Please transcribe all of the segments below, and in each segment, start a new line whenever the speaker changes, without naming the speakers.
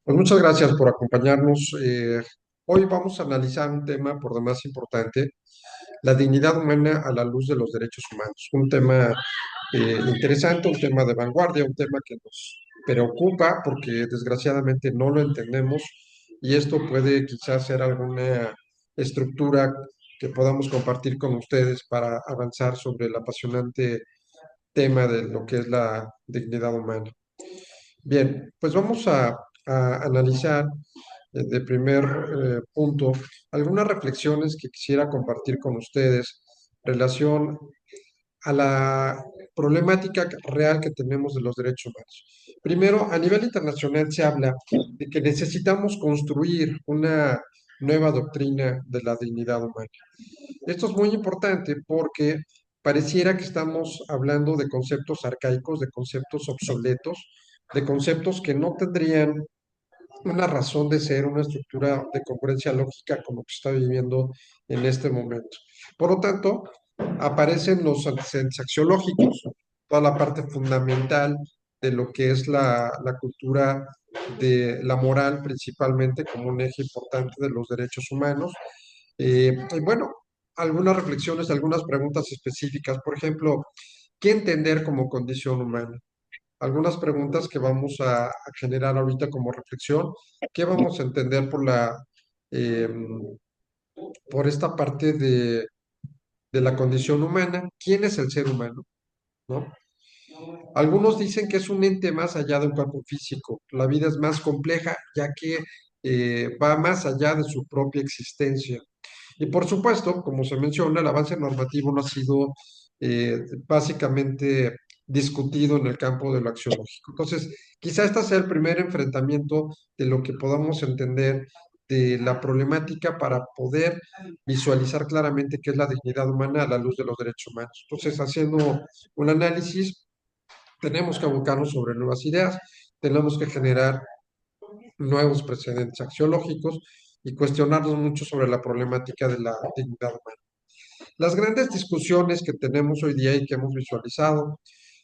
Pues muchas gracias por acompañarnos. Hoy vamos a analizar un tema por demás importante, la dignidad humana a la luz de los derechos humanos. Un tema interesante, un tema de vanguardia, un tema que nos preocupa porque desgraciadamente no lo entendemos y esto puede quizás ser alguna estructura que podamos compartir con ustedes para avanzar sobre el apasionante tema de lo que es la dignidad humana. Bien, pues vamos a analizar de primer punto algunas reflexiones que quisiera compartir con ustedes en relación a la problemática real que tenemos de los derechos humanos. Primero, a nivel internacional se habla de que necesitamos construir una nueva doctrina de la dignidad humana. Esto es muy importante porque pareciera que estamos hablando de conceptos arcaicos, de conceptos obsoletos, de conceptos que no tendrían una razón de ser, una estructura de congruencia lógica con lo que está viviendo en este momento. Por lo tanto, aparecen los antecedentes axiológicos, toda la parte fundamental de lo que es la cultura de la moral, principalmente como un eje importante de los derechos humanos. Y bueno, algunas reflexiones, algunas preguntas específicas. Por ejemplo, ¿qué entender como condición humana? Algunas preguntas que vamos a generar ahorita como reflexión. ¿Qué vamos a entender eh, por esta parte de la condición humana? ¿Quién es el ser humano? ¿No? Algunos dicen que es un ente más allá de un cuerpo físico. La vida es más compleja ya que va más allá de su propia existencia. Y por supuesto, como se menciona, el avance normativo no ha sido básicamente discutido en el campo de lo axiológico. Entonces, quizá este sea el primer enfrentamiento de lo que podamos entender de la problemática para poder visualizar claramente qué es la dignidad humana a la luz de los derechos humanos. Entonces, haciendo un análisis, tenemos que abocarnos sobre nuevas ideas, tenemos que generar nuevos precedentes axiológicos y cuestionarnos mucho sobre la problemática de la dignidad humana. Las grandes discusiones que tenemos hoy día y que hemos visualizado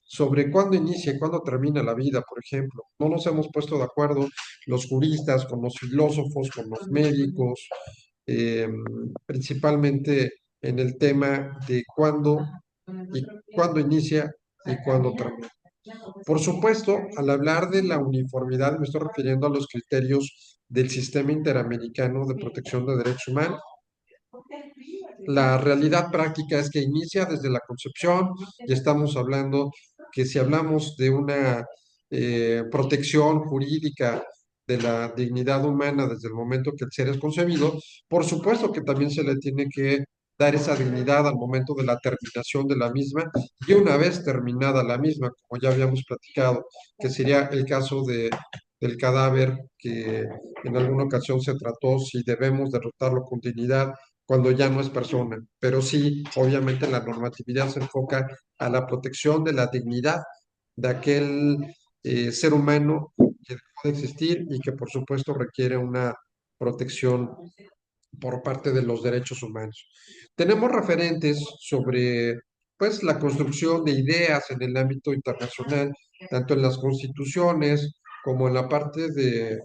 sobre cuándo inicia y cuándo termina la vida, por ejemplo, no nos hemos puesto de acuerdo los juristas con los filósofos, con los médicos, eh, principalmente en el tema de cuándo inicia y cuándo termina. Por supuesto, al hablar de la uniformidad, me estoy refiriendo a los criterios del Sistema Interamericano de Protección de Derechos Humanos. La realidad práctica es que inicia desde la concepción y estamos hablando que si hablamos de una protección jurídica de la dignidad humana desde el momento que el ser es concebido, por supuesto que también se le tiene que dar esa dignidad al momento de la terminación de la misma y una vez terminada la misma, como ya habíamos platicado, que sería el caso del cadáver que en alguna ocasión se trató si debemos derrotarlo con dignidad cuando ya no es persona, pero sí, obviamente la normatividad se enfoca a la protección de la dignidad de aquel ser humano que dejó de existir y que por supuesto requiere una protección por parte de los derechos humanos. Tenemos referentes sobre pues la construcción de ideas en el ámbito internacional, tanto en las constituciones como en la parte de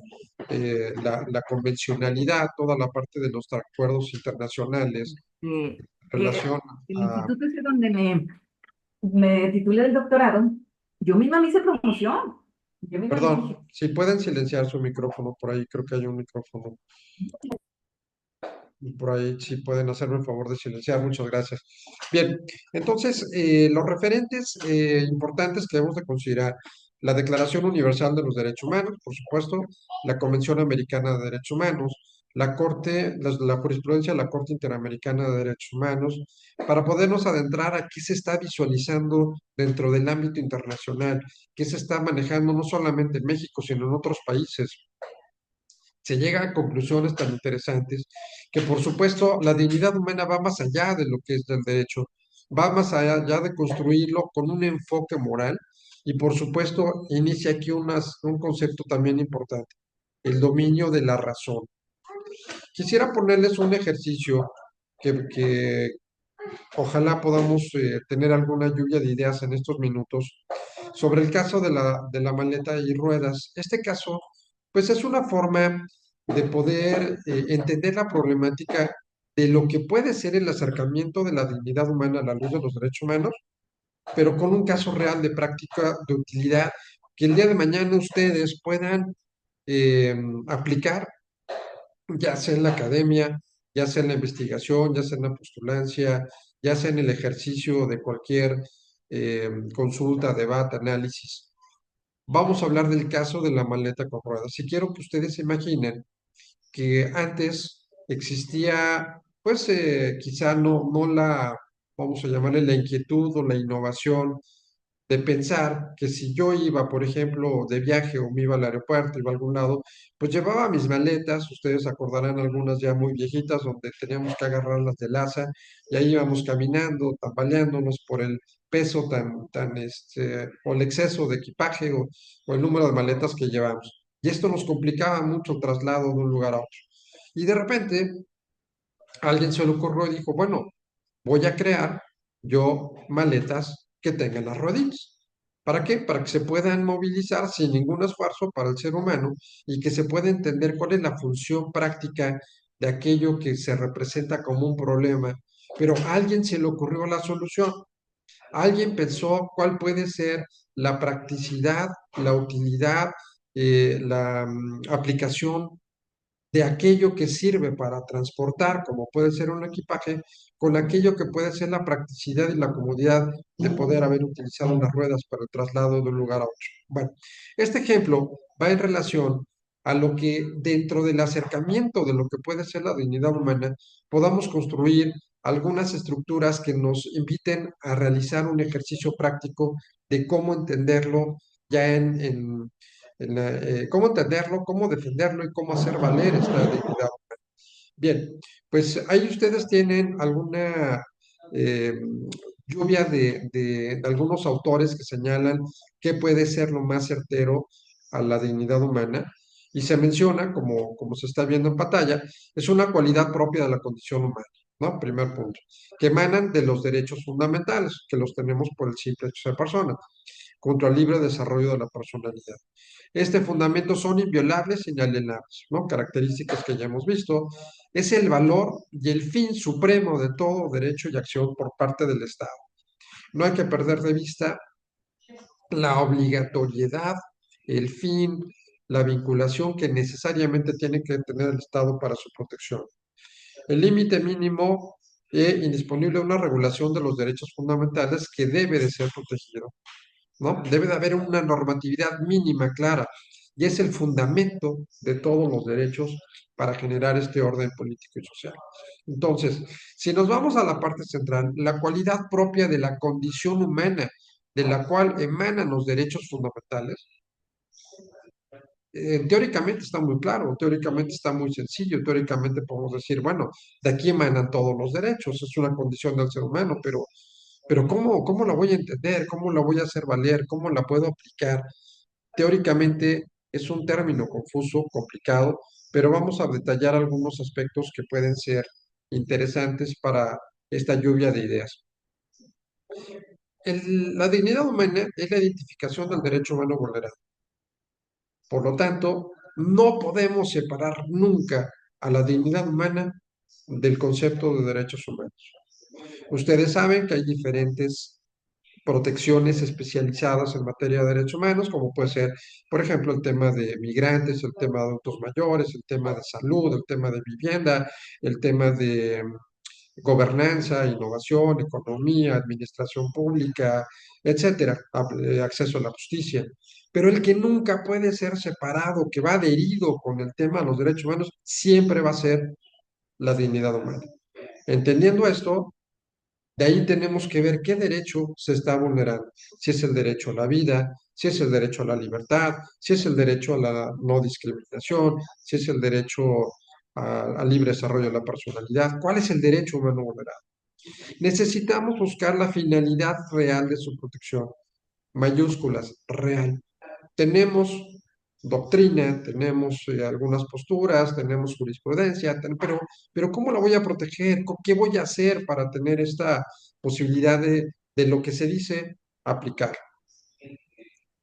la convencionalidad, toda la parte de los acuerdos internacionales
Eh,
en relación
el
a...
instituto ese donde me titulé el doctorado, yo misma me hice promoción. Yo misma me hice.
Perdón, si pueden silenciar su micrófono por ahí, creo que hay un micrófono. Y por ahí, si pueden hacerme el favor de silenciar, muchas gracias. Bien, entonces, los referentes importantes que debemos de considerar, la Declaración Universal de los Derechos Humanos, por supuesto, la Convención Americana de Derechos Humanos, la Corte, la jurisprudencia de la Corte Interamericana de Derechos Humanos, para podernos adentrar a qué se está visualizando dentro del ámbito internacional, qué se está manejando no solamente en México, sino en otros países se llega a conclusiones tan interesantes que, por supuesto, la dignidad humana va más allá de lo que es del derecho, va más allá de construirlo con un enfoque moral y, por supuesto, inicia aquí un concepto también importante, el dominio de la razón. Quisiera ponerles un ejercicio que ojalá podamos tener alguna lluvia de ideas en estos minutos sobre el caso de la maleta y ruedas. Este caso pues es una forma de poder entender la problemática de lo que puede ser el acercamiento de la dignidad humana a la luz de los derechos humanos, pero con un caso real de práctica de utilidad que el día de mañana ustedes puedan eh, aplicar, ya sea en la academia, ya sea en la investigación, ya sea en la postulancia, ya sea en el ejercicio de cualquier consulta, debate, análisis. Vamos a hablar del caso de la maleta con ruedas. Si quiero que ustedes se imaginen que antes existía, pues quizá no la, vamos a llamarle la inquietud o la innovación de pensar que si yo iba, por ejemplo, de viaje o me iba al aeropuerto, iba a algún lado, pues llevaba mis maletas, ustedes acordarán algunas ya muy viejitas, donde teníamos que agarrarlas del asa, y ahí íbamos caminando, tambaleándonos por el peso o el exceso de equipaje o el número de maletas que llevamos. Y esto nos complicaba mucho el traslado de un lugar a otro. Y de repente, a alguien se le ocurrió y dijo, bueno, voy a crear yo maletas que tengan las rueditas. ¿Para qué? Para que se puedan movilizar sin ningún esfuerzo para el ser humano y que se pueda entender cuál es la función práctica de aquello que se representa como un problema. Pero a alguien se le ocurrió la solución. Alguien pensó cuál puede ser la practicidad, la utilidad, la aplicación de aquello que sirve para transportar, como puede ser un equipaje, con aquello que puede ser la practicidad y la comodidad de poder haber utilizado unas ruedas para el traslado de un lugar a otro. Bueno, este ejemplo va en relación a lo que dentro del acercamiento de lo que puede ser la dignidad humana, podamos construir algunas estructuras que nos inviten a realizar un ejercicio práctico de cómo entenderlo ya cómo entenderlo, cómo defenderlo y cómo hacer valer esta dignidad. Bien, pues ahí ustedes tienen alguna eh, lluvia de algunos autores que señalan qué puede ser lo más certero a la dignidad humana. Y se menciona, como se está viendo en pantalla, es una cualidad propia de la condición humana, ¿no? Primer punto, que emanan de los derechos fundamentales, que los tenemos por el simple hecho de ser persona, contra el libre desarrollo de la personalidad. Este fundamento son inviolables e inalienables, ¿no? Características que ya hemos visto. Es el valor y el fin supremo de todo derecho y acción por parte del Estado. No hay que perder de vista la obligatoriedad, el fin, la vinculación que necesariamente tiene que tener el Estado para su protección. El límite mínimo e indisponible una regulación de los derechos fundamentales que debe de ser protegido, ¿no? Debe de haber una normatividad mínima clara y es el fundamento de todos los derechos para generar este orden político y social. Entonces, si nos vamos a la parte central, la cualidad propia de la condición humana, de la cual emanan los derechos fundamentales, teóricamente está muy claro, teóricamente está muy sencillo, teóricamente podemos decir, bueno, de aquí emanan todos los derechos, es una condición del ser humano, pero ¿cómo la voy a entender? ¿Cómo la voy a hacer valer? ¿Cómo la puedo aplicar? Teóricamente es un término confuso, complicado, pero vamos a detallar algunos aspectos que pueden ser interesantes para esta lluvia de ideas. La dignidad humana es la identificación del derecho humano vulnerado. Por lo tanto, no podemos separar nunca a la dignidad humana del concepto de derechos humanos. Ustedes saben que hay diferentes protecciones especializadas en materia de derechos humanos, como puede ser, por ejemplo, el tema de migrantes, el tema de adultos mayores, el tema de salud, el tema de vivienda, el tema de gobernanza, innovación, economía, administración pública, etcétera, acceso a la justicia. Pero el que nunca puede ser separado, que va adherido con el tema de los derechos humanos, siempre va a ser la dignidad humana. Entendiendo esto, de ahí tenemos que ver qué derecho se está vulnerando. Si es el derecho a la vida, si es el derecho a la libertad, si es el derecho a la no discriminación, si es el derecho al libre desarrollo de la personalidad. ¿Cuál es el derecho humano vulnerado? Necesitamos buscar la finalidad real de su protección. Mayúsculas, real. Tenemos doctrina, tenemos algunas posturas, tenemos jurisprudencia, pero ¿cómo la voy a proteger? ¿Qué voy a hacer para tener esta posibilidad de lo que se dice aplicar?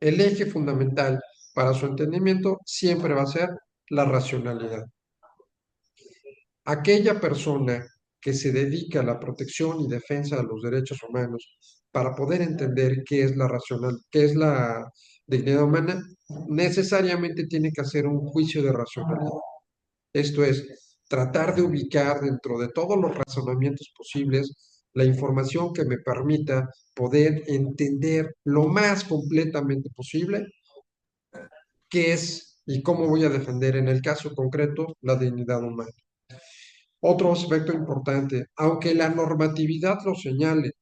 El eje fundamental para su entendimiento siempre va a ser la racionalidad. Aquella persona que se dedica a la protección y defensa de los derechos humanos para poder entender qué es la racional, qué es la dignidad humana, necesariamente tiene que hacer un juicio de racionalidad. Esto es, tratar de ubicar dentro de todos los razonamientos posibles la información que me permita poder entender lo más completamente posible qué es y cómo voy a defender en el caso concreto la dignidad humana. Otro aspecto importante, aunque la normatividad lo señale,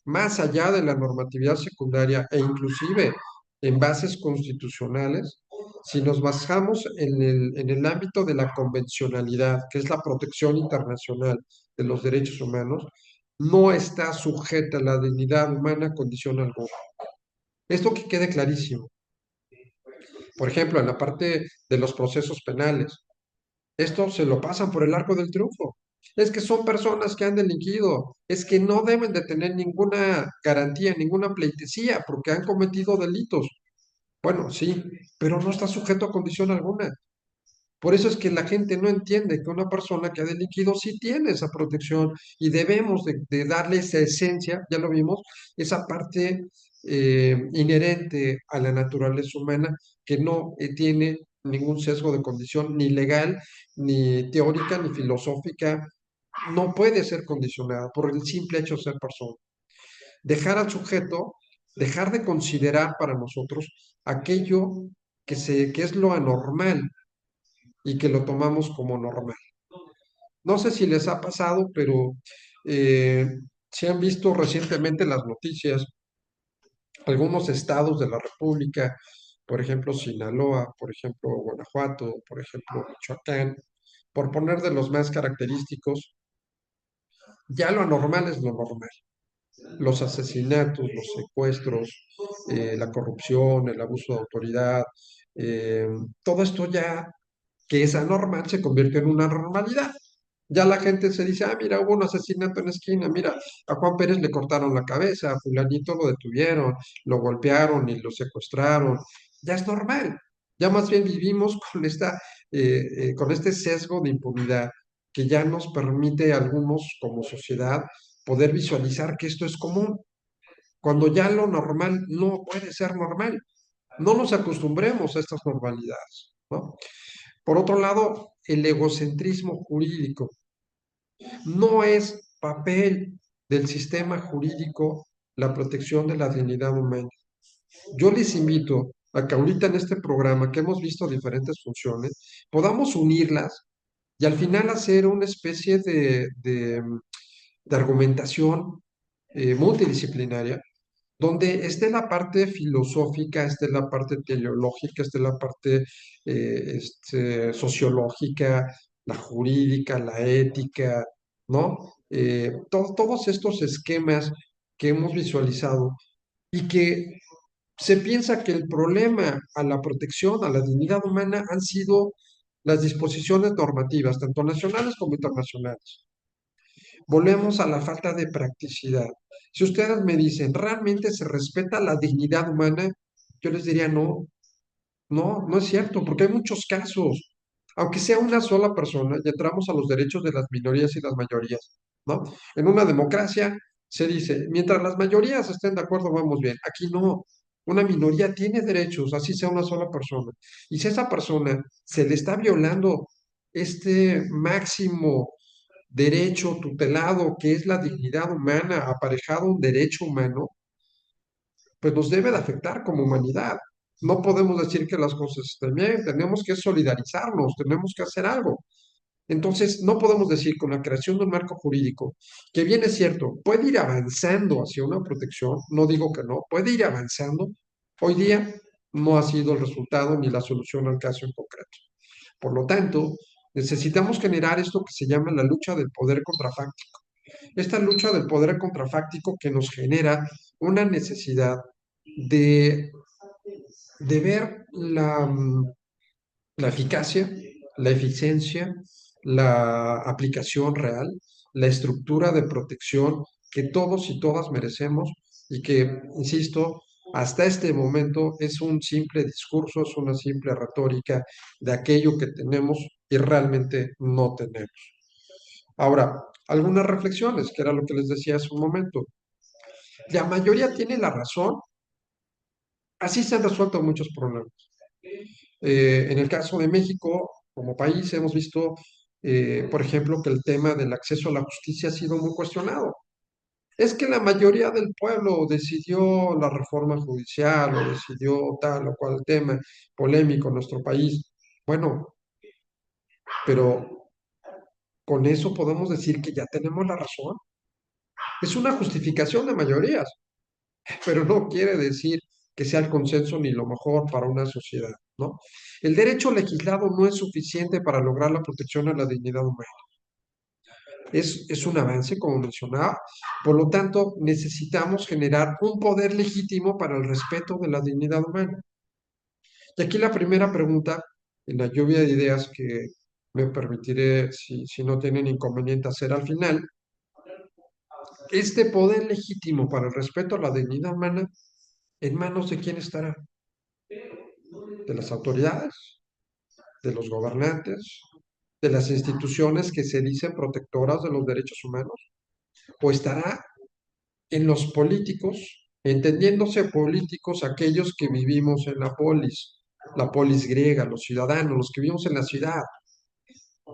más allá de la normatividad secundaria e inclusive en bases constitucionales, si nos basamos en el ámbito de la convencionalidad, que es la protección internacional de los derechos humanos, no está sujeta a la dignidad humana condición alguna. Esto que quede clarísimo. Por ejemplo, en la parte de los procesos penales, esto se lo pasan por el arco del triunfo. Es que son personas que han delinquido, es que no deben de tener ninguna garantía, ninguna pleitesía, porque han cometido delitos. Bueno, sí, pero no está sujeto a condición alguna. Por eso es que la gente no entiende que una persona que ha delinquido sí tiene esa protección y debemos de darle esa esencia, ya lo vimos, esa parte inherente a la naturaleza humana que no tiene ningún sesgo de condición ni legal, ni teórica, ni filosófica, no puede ser condicionada por el simple hecho de ser persona. Dejar al sujeto, dejar de considerar para nosotros aquello que es lo anormal y que lo tomamos como normal. No sé si les ha pasado, pero eh, se han visto recientemente las noticias, algunos estados de la República, por ejemplo Sinaloa, por ejemplo Guanajuato, por ejemplo Michoacán, por poner de los más característicos, ya lo anormal es lo normal. Los asesinatos, los secuestros, la corrupción, el abuso de autoridad, eh, todo esto ya que es anormal se convierte en una normalidad. Ya la gente se dice, ah, mira, hubo un asesinato en la esquina, mira, a Juan Pérez le cortaron la cabeza, a fulanito lo detuvieron, lo golpearon y lo secuestraron. Ya es normal. Ya más bien vivimos con este sesgo de impunidad que ya nos permite a algunos como sociedad poder visualizar que esto es común, cuando ya lo normal no puede ser normal. No nos acostumbremos a estas normalidades, ¿no? Por otro lado, el egocentrismo jurídico no es papel del sistema jurídico la protección de la dignidad humana. Yo les invito a que ahorita en este programa, que hemos visto diferentes funciones, podamos unirlas y al final hacer una especie de argumentación multidisciplinaria donde esté la parte filosófica, esté la parte teleológica, esté la parte sociológica, la jurídica, la ética, ¿no? Todos estos esquemas que hemos visualizado y que se piensa que el problema a la protección, a la dignidad humana, han sido las disposiciones normativas, tanto nacionales como internacionales. Volvemos a la falta de practicidad. Si ustedes me dicen, ¿realmente se respeta la dignidad humana? Yo les diría, no, no es cierto, porque hay muchos casos. Aunque sea una sola persona, ya entramos a los derechos de las minorías y las mayorías, ¿no? En una democracia se dice, mientras las mayorías estén de acuerdo, vamos bien. Aquí no. Una minoría tiene derechos, así sea una sola persona. Y si a esa persona se le está violando este máximo derecho tutelado, que es la dignidad humana, aparejado a un derecho humano, pues nos debe de afectar como humanidad. No podemos decir que las cosas estén bien, tenemos que solidarizarnos, tenemos que hacer algo. Entonces, no podemos decir con la creación de un marco jurídico, que bien es cierto, puede ir avanzando hacia una protección, no digo que no, puede ir avanzando. Hoy día no ha sido el resultado ni la solución al caso en concreto. Por lo tanto, necesitamos generar esto que se llama la lucha del poder contrafáctico. Esta lucha del poder contrafáctico que nos genera una necesidad de, de ver la eficacia, la eficiencia, la aplicación real, la estructura de protección que todos y todas merecemos y que, insisto, hasta este momento es un simple discurso, es una simple retórica de aquello que tenemos y realmente no tenemos. Ahora, algunas reflexiones, que era lo que les decía hace un momento. La mayoría tiene la razón, así se han resuelto muchos problemas. En el caso de México, como país, hemos visto, por ejemplo, que el tema del acceso a la justicia ha sido muy cuestionado. Es que la mayoría del pueblo decidió la reforma judicial o decidió tal o cual tema polémico en nuestro país. Bueno, pero con eso podemos decir que ya tenemos la razón. Es una justificación de mayorías, pero no quiere decir que sea el consenso ni lo mejor para una sociedad, ¿no? El derecho legislado no es suficiente para lograr la protección a la dignidad humana. Es un avance, como mencionaba. Por lo tanto, necesitamos generar un poder legítimo para el respeto de la dignidad humana. Y aquí la primera pregunta, en la lluvia de ideas que me permitiré, si no tienen inconveniente, hacer al final, este poder legítimo para el respeto a la dignidad humana, ¿en manos de quién estará? ¿De las autoridades? ¿De los gobernantes? ¿De las instituciones que se dicen protectoras de los derechos humanos? ¿O estará en los políticos, entendiéndose políticos aquellos que vivimos en la polis griega, los ciudadanos, los que vivimos en la ciudad?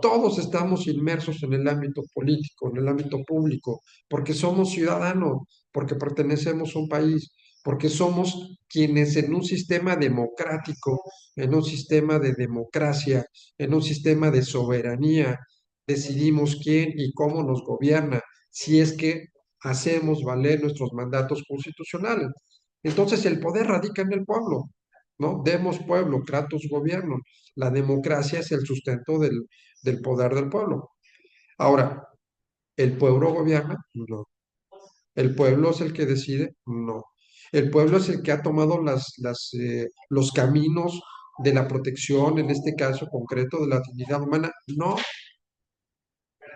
Todos estamos inmersos en el ámbito político, en el ámbito público, porque somos ciudadanos, porque pertenecemos a un país, porque somos quienes en un sistema democrático, en un sistema de democracia, en un sistema de soberanía, decidimos quién y cómo nos gobierna, si es que hacemos valer nuestros mandatos constitucionales. Entonces el poder radica en el pueblo, ¿no? Demos pueblo, Kratos gobierno. La democracia es el sustento del poder del pueblo. Ahora, ¿el pueblo gobierna? No. ¿El pueblo es el que decide? No. ¿El pueblo es el que ha tomado los caminos de la protección, en este caso concreto, de la dignidad humana? No.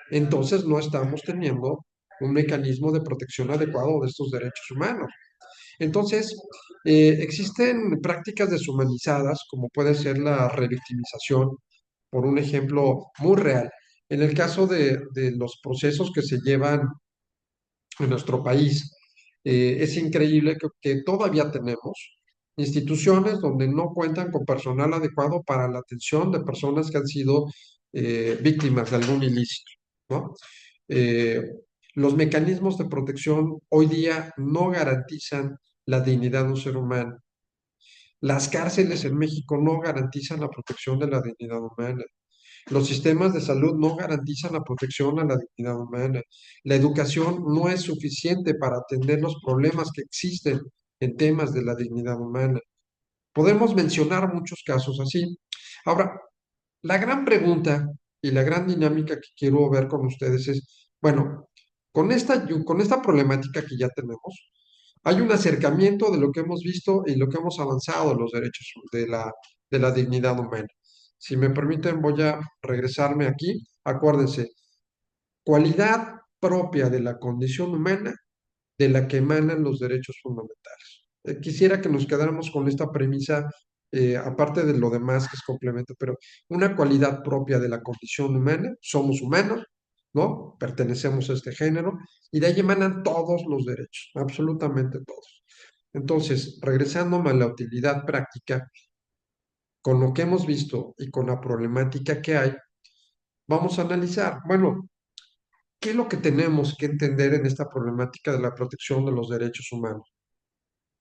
Entonces no estamos teniendo un mecanismo de protección adecuado de estos derechos humanos. Entonces, existen prácticas deshumanizadas, como puede ser la revictimización, por un ejemplo muy real. En el caso de los procesos que se llevan en nuestro país, es increíble que todavía tenemos instituciones donde no cuentan con personal adecuado para la atención de personas que han sido víctimas de algún ilícito, ¿no? Eh, los mecanismos de protección hoy día no garantizan la dignidad de un ser humano. Las cárceles en México no garantizan la protección de la dignidad humana. Los sistemas de salud no garantizan la protección a la dignidad humana. La educación no es suficiente para atender los problemas que existen en temas de la dignidad humana. Podemos mencionar muchos casos así. Ahora, la gran pregunta y la gran dinámica que quiero ver con ustedes es, bueno, con esta problemática que ya tenemos, hay un acercamiento de lo que hemos visto y lo que hemos avanzado en los derechos de la dignidad humana. Si me permiten, voy a regresarme aquí. Acuérdense, cualidad propia de la condición humana de la que emanan los derechos fundamentales. Quisiera que nos quedáramos con esta premisa, aparte de lo demás que es complemento, pero una cualidad propia de la condición humana, somos humanos, ¿no? Pertenecemos a este género y de ahí emanan todos los derechos, absolutamente todos. Entonces, regresándome a la utilidad práctica, con lo que hemos visto y con la problemática que hay, vamos a analizar, bueno, ¿qué es lo que tenemos que entender en esta problemática de la protección de los derechos humanos,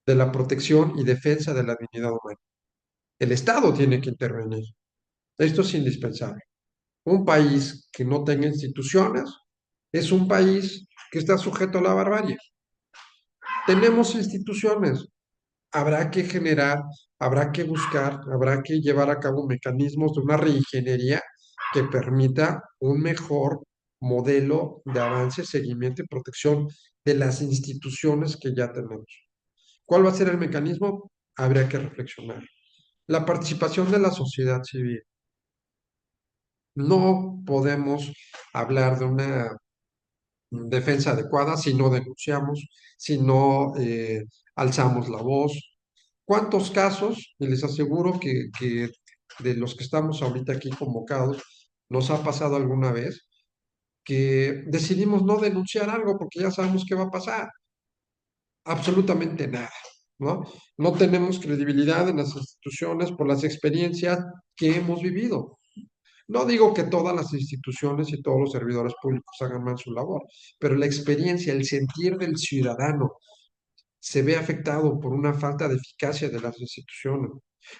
de la protección y defensa de la dignidad humana? El Estado tiene que intervenir. Esto es indispensable. Un país que no tenga instituciones es un país que está sujeto a la barbarie. Tenemos instituciones, habrá que generar, habrá que buscar, habrá que llevar a cabo mecanismos de una reingeniería que permita un mejor modelo de avance, seguimiento y protección de las instituciones que ya tenemos. ¿Cuál va a ser el mecanismo? Habría que reflexionar. La participación de la sociedad civil. No podemos hablar defensa adecuada si no denunciamos, si no alzamos la voz. ¿Cuántos casos? Y les aseguro que de los que estamos ahorita aquí convocados, nos ha pasado alguna vez que decidimos no denunciar algo porque ya sabemos qué va a pasar. Absolutamente nada, ¿no? No tenemos credibilidad en las instituciones por las experiencias que hemos vivido. No digo que todas las instituciones y todos los servidores públicos hagan mal su labor, pero la experiencia, el sentir del ciudadano se ve afectado por una falta de eficacia de las instituciones.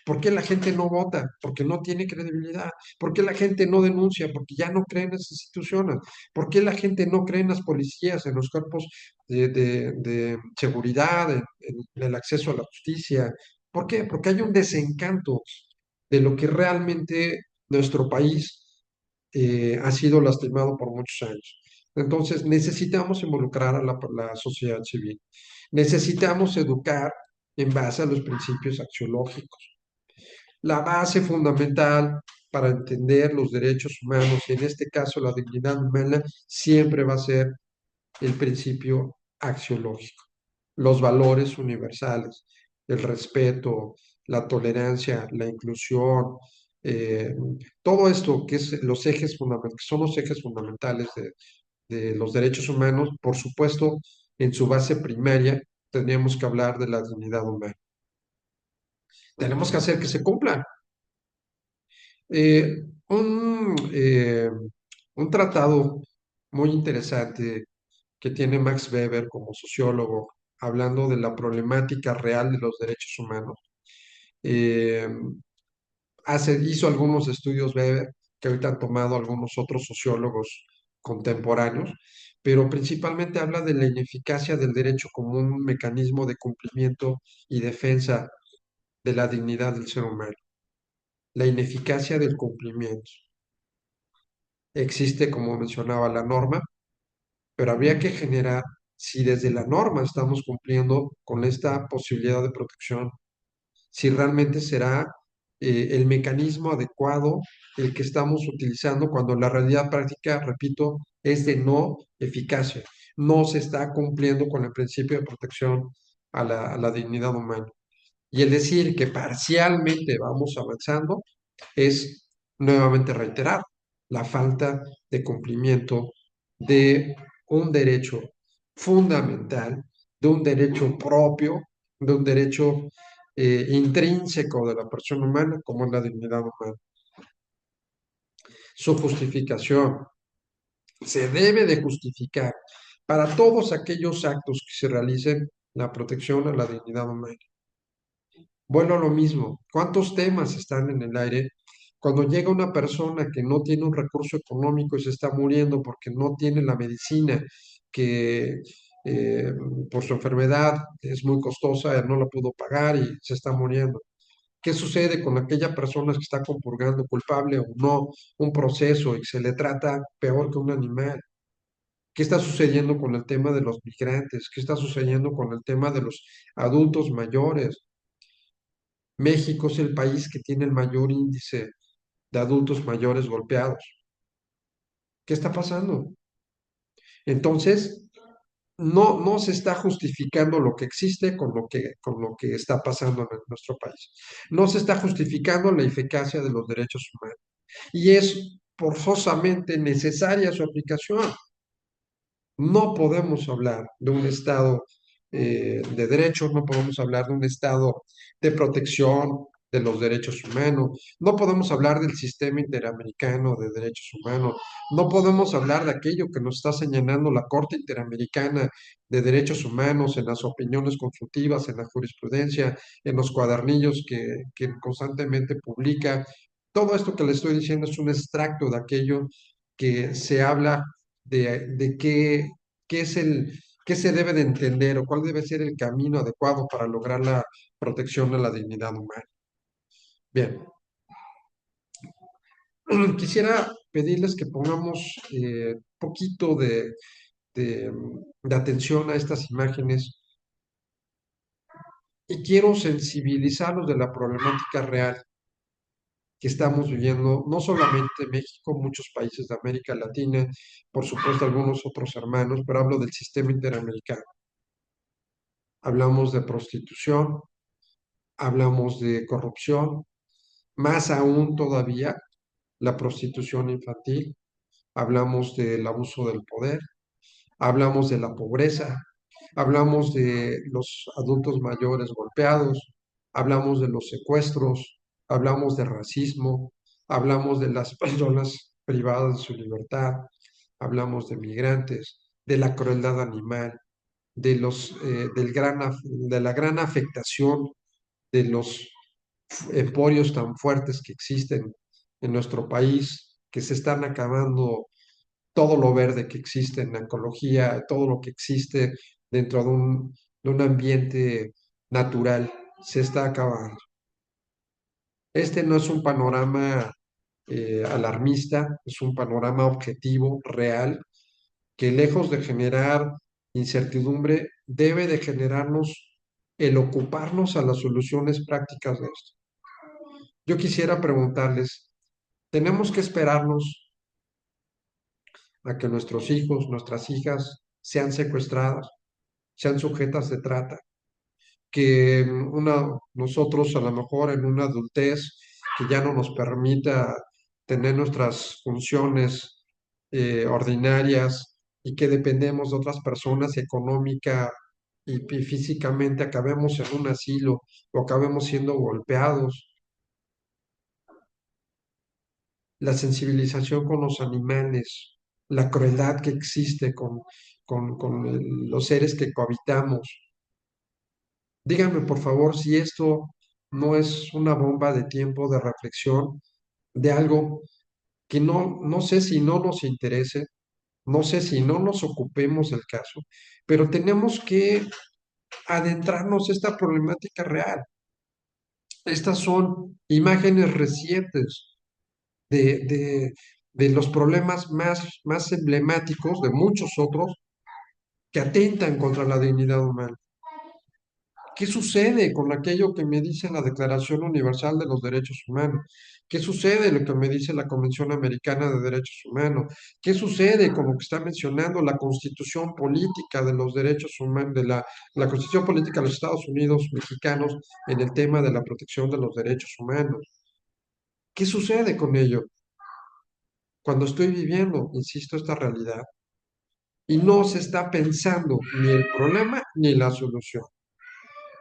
¿Por qué la gente no vota? Porque no tiene credibilidad. ¿Por qué la gente no denuncia? Porque ya no cree en las instituciones. ¿Por qué la gente no cree en las policías, en los cuerpos de seguridad, en el acceso a la justicia? ¿Por qué? Porque hay un desencanto de lo que realmente nuestro país ha sido lastimado por muchos años. Entonces, necesitamos involucrar a la sociedad civil. Necesitamos educar en base a los principios axiológicos. La base fundamental para entender los derechos humanos, y en este caso la dignidad humana, siempre va a ser el principio axiológico, los valores universales, el respeto, la tolerancia, la inclusión, eh, todo esto que es los ejes fundamentales, son los ejes fundamentales de los derechos humanos, por supuesto, en su base primaria tendríamos que hablar de la dignidad humana. Tenemos que hacer que se cumplan. Eh, un, eh, un tratado muy interesante que tiene Max Weber como sociólogo, hablando de la problemática real de los derechos humanos. Eh, hizo algunos estudios Weber que ahorita han tomado algunos otros sociólogos contemporáneos, pero principalmente habla de la ineficacia del derecho como un mecanismo de cumplimiento y defensa de la dignidad del ser humano. La ineficacia del cumplimiento. Existe, como mencionaba, la norma, pero habría que generar, si desde la norma estamos cumpliendo con esta posibilidad de protección, si realmente será el mecanismo adecuado el que estamos utilizando cuando la realidad práctica, repito, es de no eficacia. No se está cumpliendo con el principio de protección a la dignidad humana. Y el decir que parcialmente vamos avanzando es nuevamente reiterar la falta de cumplimiento de un derecho fundamental, de un derecho propio, de un derecho intrínseco de la persona humana, como es la dignidad humana. Su justificación se debe de justificar para todos aquellos actos que se realicen la protección a la dignidad humana. Bueno, lo mismo, ¿cuántos temas están en el aire? Cuando llega una persona que no tiene un recurso económico y se está muriendo porque no tiene la medicina, que eh, por su enfermedad es muy costosa, no la pudo pagar y se está muriendo. ¿Qué sucede con aquella persona que está compurgando culpable o no un proceso y se le trata peor que un animal? ¿Qué está sucediendo con el tema de los migrantes? ¿Qué está sucediendo con el tema de los adultos mayores? México es el país que tiene el mayor índice de adultos mayores golpeados. ¿Qué está pasando? Entonces, no se está justificando lo que existe con lo que está pasando en nuestro país. No se está justificando la eficacia de los derechos humanos. Y es forzosamente necesaria su aplicación. No podemos hablar de un Estado de derechos, no podemos hablar de un Estado de protección de los derechos humanos, no podemos hablar del sistema interamericano de derechos humanos, no podemos hablar de aquello que nos está señalando la Corte Interamericana de Derechos Humanos en las opiniones consultivas, en la jurisprudencia, en los cuadernillos que constantemente publica. Todo esto que le estoy diciendo es un extracto de aquello que se habla de qué es qué se debe de entender o cuál debe ser el camino adecuado para lograr la protección de la dignidad humana. Bien, quisiera pedirles que pongamos poquito de atención a estas imágenes y quiero sensibilizarlos de la problemática real. que estamos viviendo, no solamente México, muchos países de América Latina, por supuesto algunos otros hermanos, pero hablo del sistema interamericano. Hablamos de prostitución, hablamos de corrupción, más aún todavía la prostitución infantil, hablamos del abuso del poder, hablamos de la pobreza, hablamos de los adultos mayores golpeados, hablamos de los secuestros, hablamos de racismo, hablamos de las personas privadas de su libertad, hablamos de migrantes, de la crueldad animal, de la gran afectación de los emporios tan fuertes que existen en nuestro país, que se están acabando todo lo verde que existe en la ecología, todo lo que existe dentro de un ambiente natural, se está acabando. Este no es un panorama alarmista, es un panorama objetivo, real, que lejos de generar incertidumbre, debe de generarnos el ocuparnos a las soluciones prácticas de esto. Yo quisiera preguntarles, ¿tenemos que esperarnos a que nuestros hijos, nuestras hijas sean secuestradas, sean sujetas de trata, que nosotros a lo mejor en una adultez que ya no nos permita tener nuestras funciones ordinarias y que dependemos de otras personas económica y físicamente acabemos en un asilo o acabemos siendo golpeados? La sensibilización con los animales, la crueldad que existe con los seres que cohabitamos. Díganme, por favor, si esto no es una bomba de tiempo de reflexión de algo que no sé si no nos interese, no sé si no nos ocupemos del caso, pero tenemos que adentrarnos a esta problemática real. Estas son imágenes recientes de, de, de los problemas más emblemáticos de muchos otros que atentan contra la dignidad humana. ¿Qué sucede con aquello que me dice la Declaración Universal de los Derechos Humanos? ¿Qué sucede lo que me dice la Convención Americana de Derechos Humanos? ¿Qué sucede con lo que está mencionando la Constitución Política de los Derechos Humanos, la Constitución Política de los Estados Unidos mexicanos en el tema de la protección de los derechos humanos? ¿Qué sucede con ello cuando estoy viviendo, insisto, esta realidad y no se está pensando ni el problema ni la solución?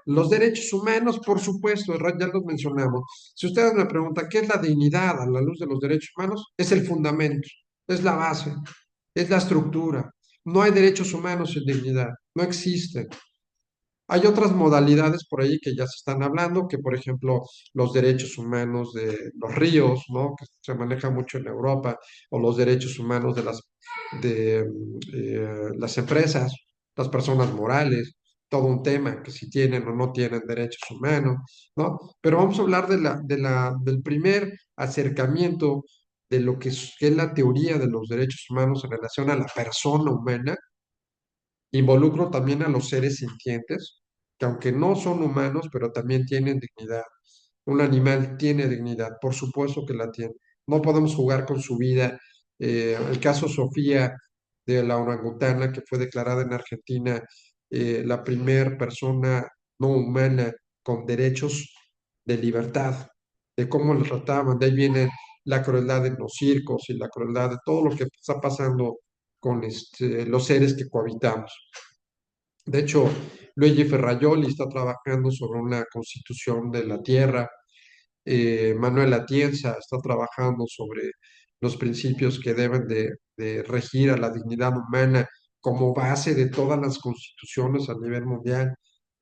Los derechos humanos, por supuesto, ya los mencionamos. Si ustedes me preguntan qué es la dignidad a la luz de los derechos humanos, es el fundamento, es la base, es la estructura. No hay derechos humanos sin dignidad, no existen. Hay otras modalidades por ahí que ya se están hablando, que por ejemplo los derechos humanos de los ríos, ¿no? Que se maneja mucho en Europa, o los derechos humanos de las empresas, las personas morales, todo un tema, que si tienen o no tienen derechos humanos, ¿no? Pero vamos a hablar del primer acercamiento de lo que es la teoría de los derechos humanos en relación a la persona humana. Involucro también a los seres sintientes, que aunque no son humanos, pero también tienen dignidad. Un animal tiene dignidad, por supuesto que la tiene. No podemos jugar con su vida. El caso Sofía de la orangutana, que fue declarada en Argentina la primer persona no humana con derechos de libertad, de cómo la trataban. De ahí viene la crueldad en los circos y la crueldad de todo lo que está pasando con los seres que cohabitamos. De hecho, Luigi Ferrajoli está trabajando sobre una constitución de la tierra. Manuel Atienza está trabajando sobre los principios que deben de regir a la dignidad humana como base de todas las constituciones a nivel mundial.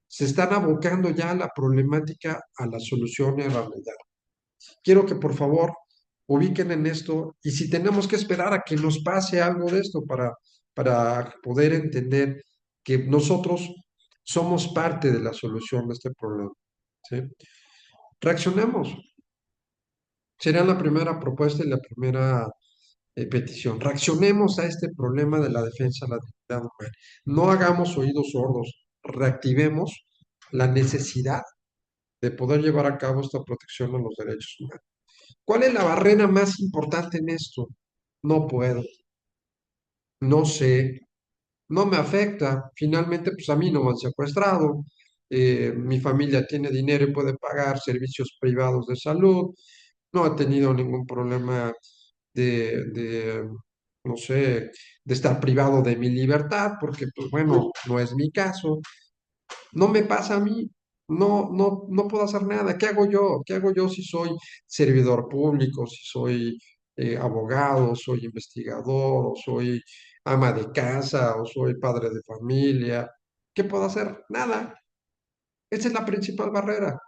Se están abocando ya a la problemática, a la solución y a la realidad. Quiero que por favor ubiquen en esto y si tenemos que esperar a que nos pase algo de esto para poder entender que nosotros somos parte de la solución de este problema. ¿Sí? Reaccionemos. Sería la primera propuesta y la primera petición. Reaccionemos a este problema de la defensa de la dignidad humana. No hagamos oídos sordos. Reactivemos la necesidad de poder llevar a cabo esta protección de los derechos humanos. ¿Cuál es la barrera más importante en esto? No puedo, no sé, no me afecta. Finalmente, pues a mí no me han secuestrado. Mi familia tiene dinero y puede pagar servicios privados de salud. No he tenido ningún problema de, no sé, de estar privado de mi libertad, porque, pues bueno, no es mi caso. No me pasa a mí. No puedo hacer nada. ¿Qué hago yo? ¿Qué hago yo si soy servidor público, si soy abogado, soy investigador, o soy ama de casa, o soy padre de familia? ¿Qué puedo hacer? Nada. Esa es la principal barrera.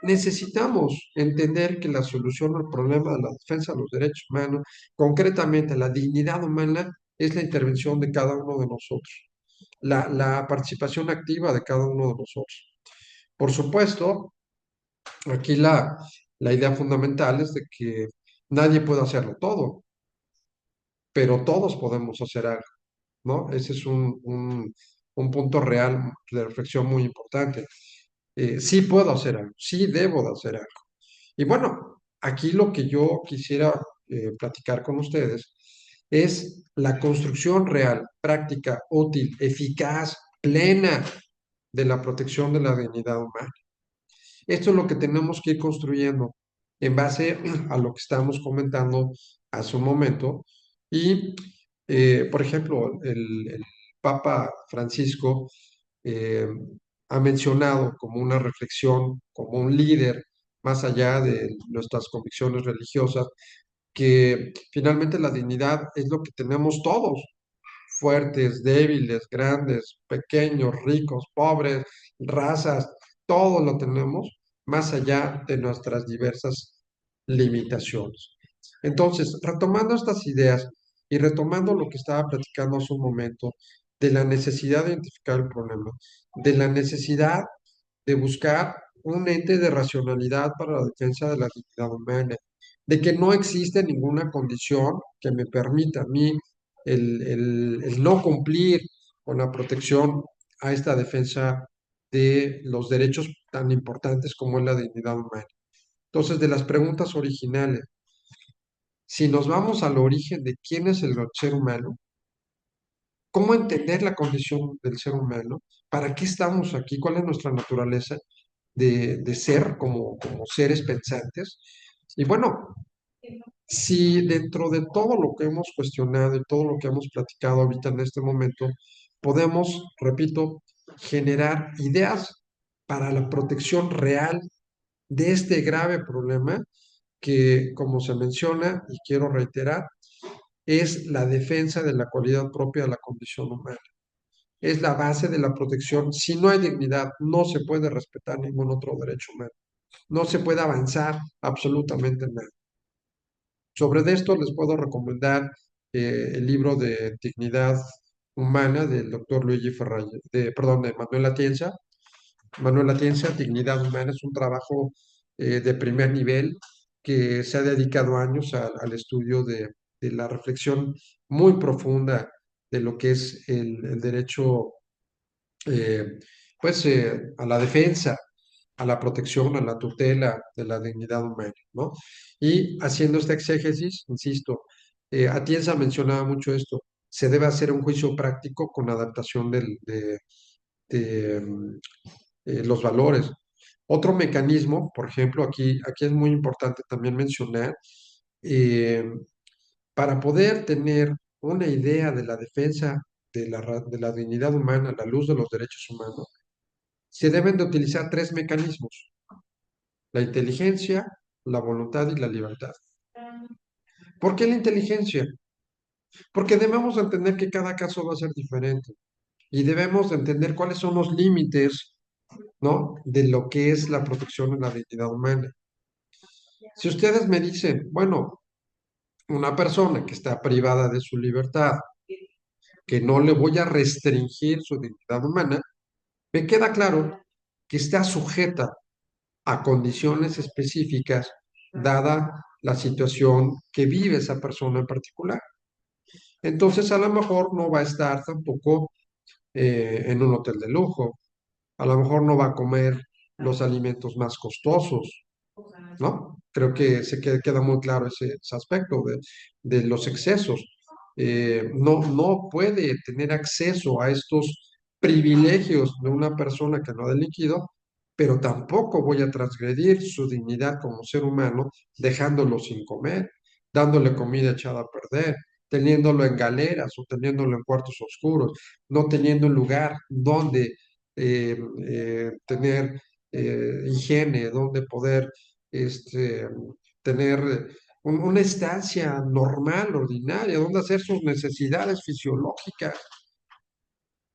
Necesitamos entender que la solución al problema de la defensa de los derechos humanos, concretamente la dignidad humana, es la intervención de cada uno de nosotros, la participación activa de cada uno de nosotros. Por supuesto, aquí la idea fundamental es de que nadie puede hacerlo todo, pero todos podemos hacer algo, ¿no? Ese es un punto real de reflexión muy importante. Sí puedo hacer algo, sí debo de hacer algo. Y bueno, aquí lo que yo quisiera platicar con ustedes es la construcción real, práctica, útil, eficaz, plena de la protección de la dignidad humana. Esto es lo que tenemos que ir construyendo en base a lo que estábamos comentando hace un momento. Y, por ejemplo, el Papa Francisco eh, ha mencionado como una reflexión, como un líder, más allá de nuestras convicciones religiosas, que finalmente la dignidad es lo que tenemos todos, fuertes, débiles, grandes, pequeños, ricos, pobres, razas, todo lo tenemos más allá de nuestras diversas limitaciones. Entonces, retomando estas ideas y retomando lo que estaba platicando hace un momento, de la necesidad de identificar el problema, de la necesidad de buscar un ente de racionalidad para la defensa de la dignidad humana, de que no existe ninguna condición que me permita a mí el no cumplir con la protección a esta defensa de los derechos tan importantes como es la dignidad humana. Entonces, de las preguntas originales, si nos vamos al origen de quién es el ser humano, cómo entender la condición del ser humano, para qué estamos aquí, cuál es nuestra naturaleza de ser como seres pensantes. Y bueno, si dentro de todo lo que hemos cuestionado y todo lo que hemos platicado ahorita en este momento, podemos, repito, generar ideas para la protección real de este grave problema que, como se menciona, y quiero reiterar, es la defensa de la cualidad propia de la condición humana. Es la base de la protección. Si no hay dignidad, no se puede respetar ningún otro derecho humano. No se puede avanzar absolutamente nada. Sobre esto les puedo recomendar el libro de Dignidad Humana del doctor Luigi Ferrari, perdón, de Manuel Atienza. Manuel Atienza, Dignidad Humana, es un trabajo de primer nivel que se ha dedicado años al estudio de la reflexión muy profunda de lo que es el derecho eh, a la defensa, a la protección, a la tutela de la dignidad humana, ¿no? Y haciendo este exégesis, insisto, Atienza mencionaba mucho esto, se debe hacer un juicio práctico con adaptación de los valores. Otro mecanismo, por ejemplo, aquí es muy importante también mencionar, eh, para poder tener una idea de la defensa de la dignidad humana a la luz de los derechos humanos, se deben de utilizar tres mecanismos: la inteligencia, la voluntad y la libertad. ¿Por qué la inteligencia? Porque debemos entender que cada caso va a ser diferente y debemos de entender cuáles son los límites, ¿no?, de lo que es la protección de la dignidad humana. Si ustedes me dicen, bueno, una persona que está privada de su libertad, que no le voy a restringir su dignidad humana, me queda claro que está sujeta a condiciones específicas dada la situación que vive esa persona en particular. Entonces, a lo mejor no va a estar tampoco en un hotel de lujo, a lo mejor no va a comer los alimentos más costosos, ¿no? Creo que queda muy claro ese aspecto de los excesos. No puede tener acceso a estos privilegios de una persona que no ha delinquido, pero tampoco voy a transgredir su dignidad como ser humano dejándolo sin comer, dándole comida echada a perder, teniéndolo en galeras o teniéndolo en cuartos oscuros, no teniendo un lugar donde tener higiene, donde poder este, tener una estancia normal, ordinaria, donde hacer sus necesidades fisiológicas.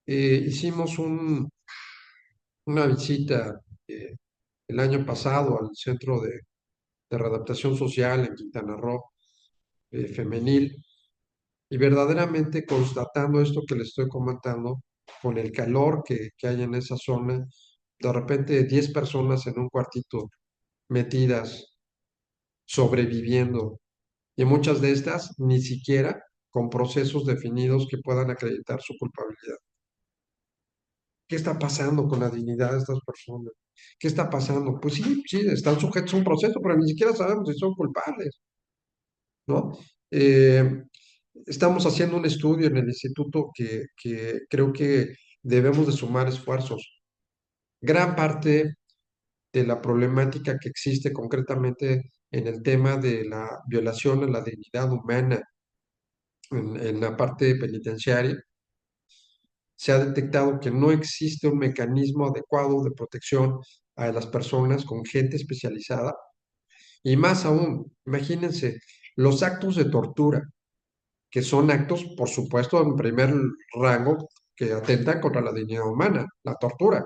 Hicimos una visita el año pasado al Centro de Readaptación Social en Quintana Roo, femenil, y verdaderamente constatando esto que le estoy comentando, con el calor que hay en esa zona, de repente 10 personas en un cuartito metidas, sobreviviendo, y muchas de estas ni siquiera con procesos definidos que puedan acreditar su culpabilidad. ¿Qué está pasando con la dignidad de estas personas? ¿Qué está pasando? Pues sí, sí, están sujetos a un proceso, pero ni siquiera sabemos si son culpables, ¿no? Eh, Estamos haciendo un estudio en el instituto que creo que debemos de sumar esfuerzos. Gran parte de la problemática que existe concretamente en el tema de la violación a la dignidad humana en la parte penitenciaria, se ha detectado que no existe un mecanismo adecuado de protección a las personas con gente especializada. Y más aún, imagínense, los actos de tortura, que son actos, por supuesto, en primer rango, que atentan contra la dignidad humana, la tortura.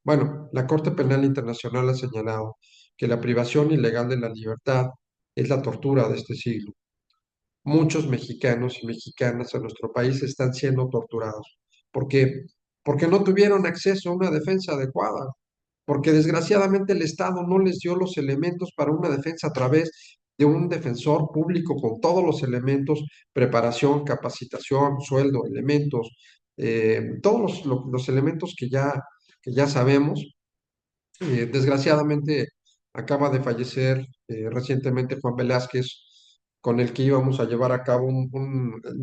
Bueno, la Corte Penal Internacional ha señalado que la privación ilegal de la libertad es la tortura de este siglo. Muchos mexicanos y mexicanas en nuestro país están siendo torturados. ¿Por qué? Porque no tuvieron acceso a una defensa adecuada, porque desgraciadamente el Estado no les dio los elementos para una defensa a través de un defensor público con todos los elementos, preparación, capacitación, sueldo, elementos, todos los elementos que ya sabemos. Desgraciadamente acaba de fallecer recientemente Juan Velázquez, con el que íbamos a llevar a cabo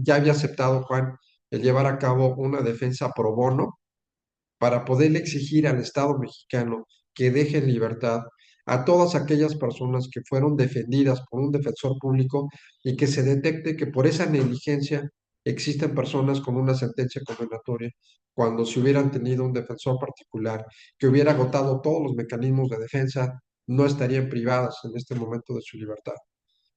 ya había aceptado Juan el llevar a cabo una defensa pro bono para poderle exigir al Estado mexicano que deje en libertad a todas aquellas personas que fueron defendidas por un defensor público y que se detecte que por esa negligencia existen personas con una sentencia condenatoria, cuando si hubieran tenido un defensor particular que hubiera agotado todos los mecanismos de defensa, no estarían privadas en este momento de su libertad.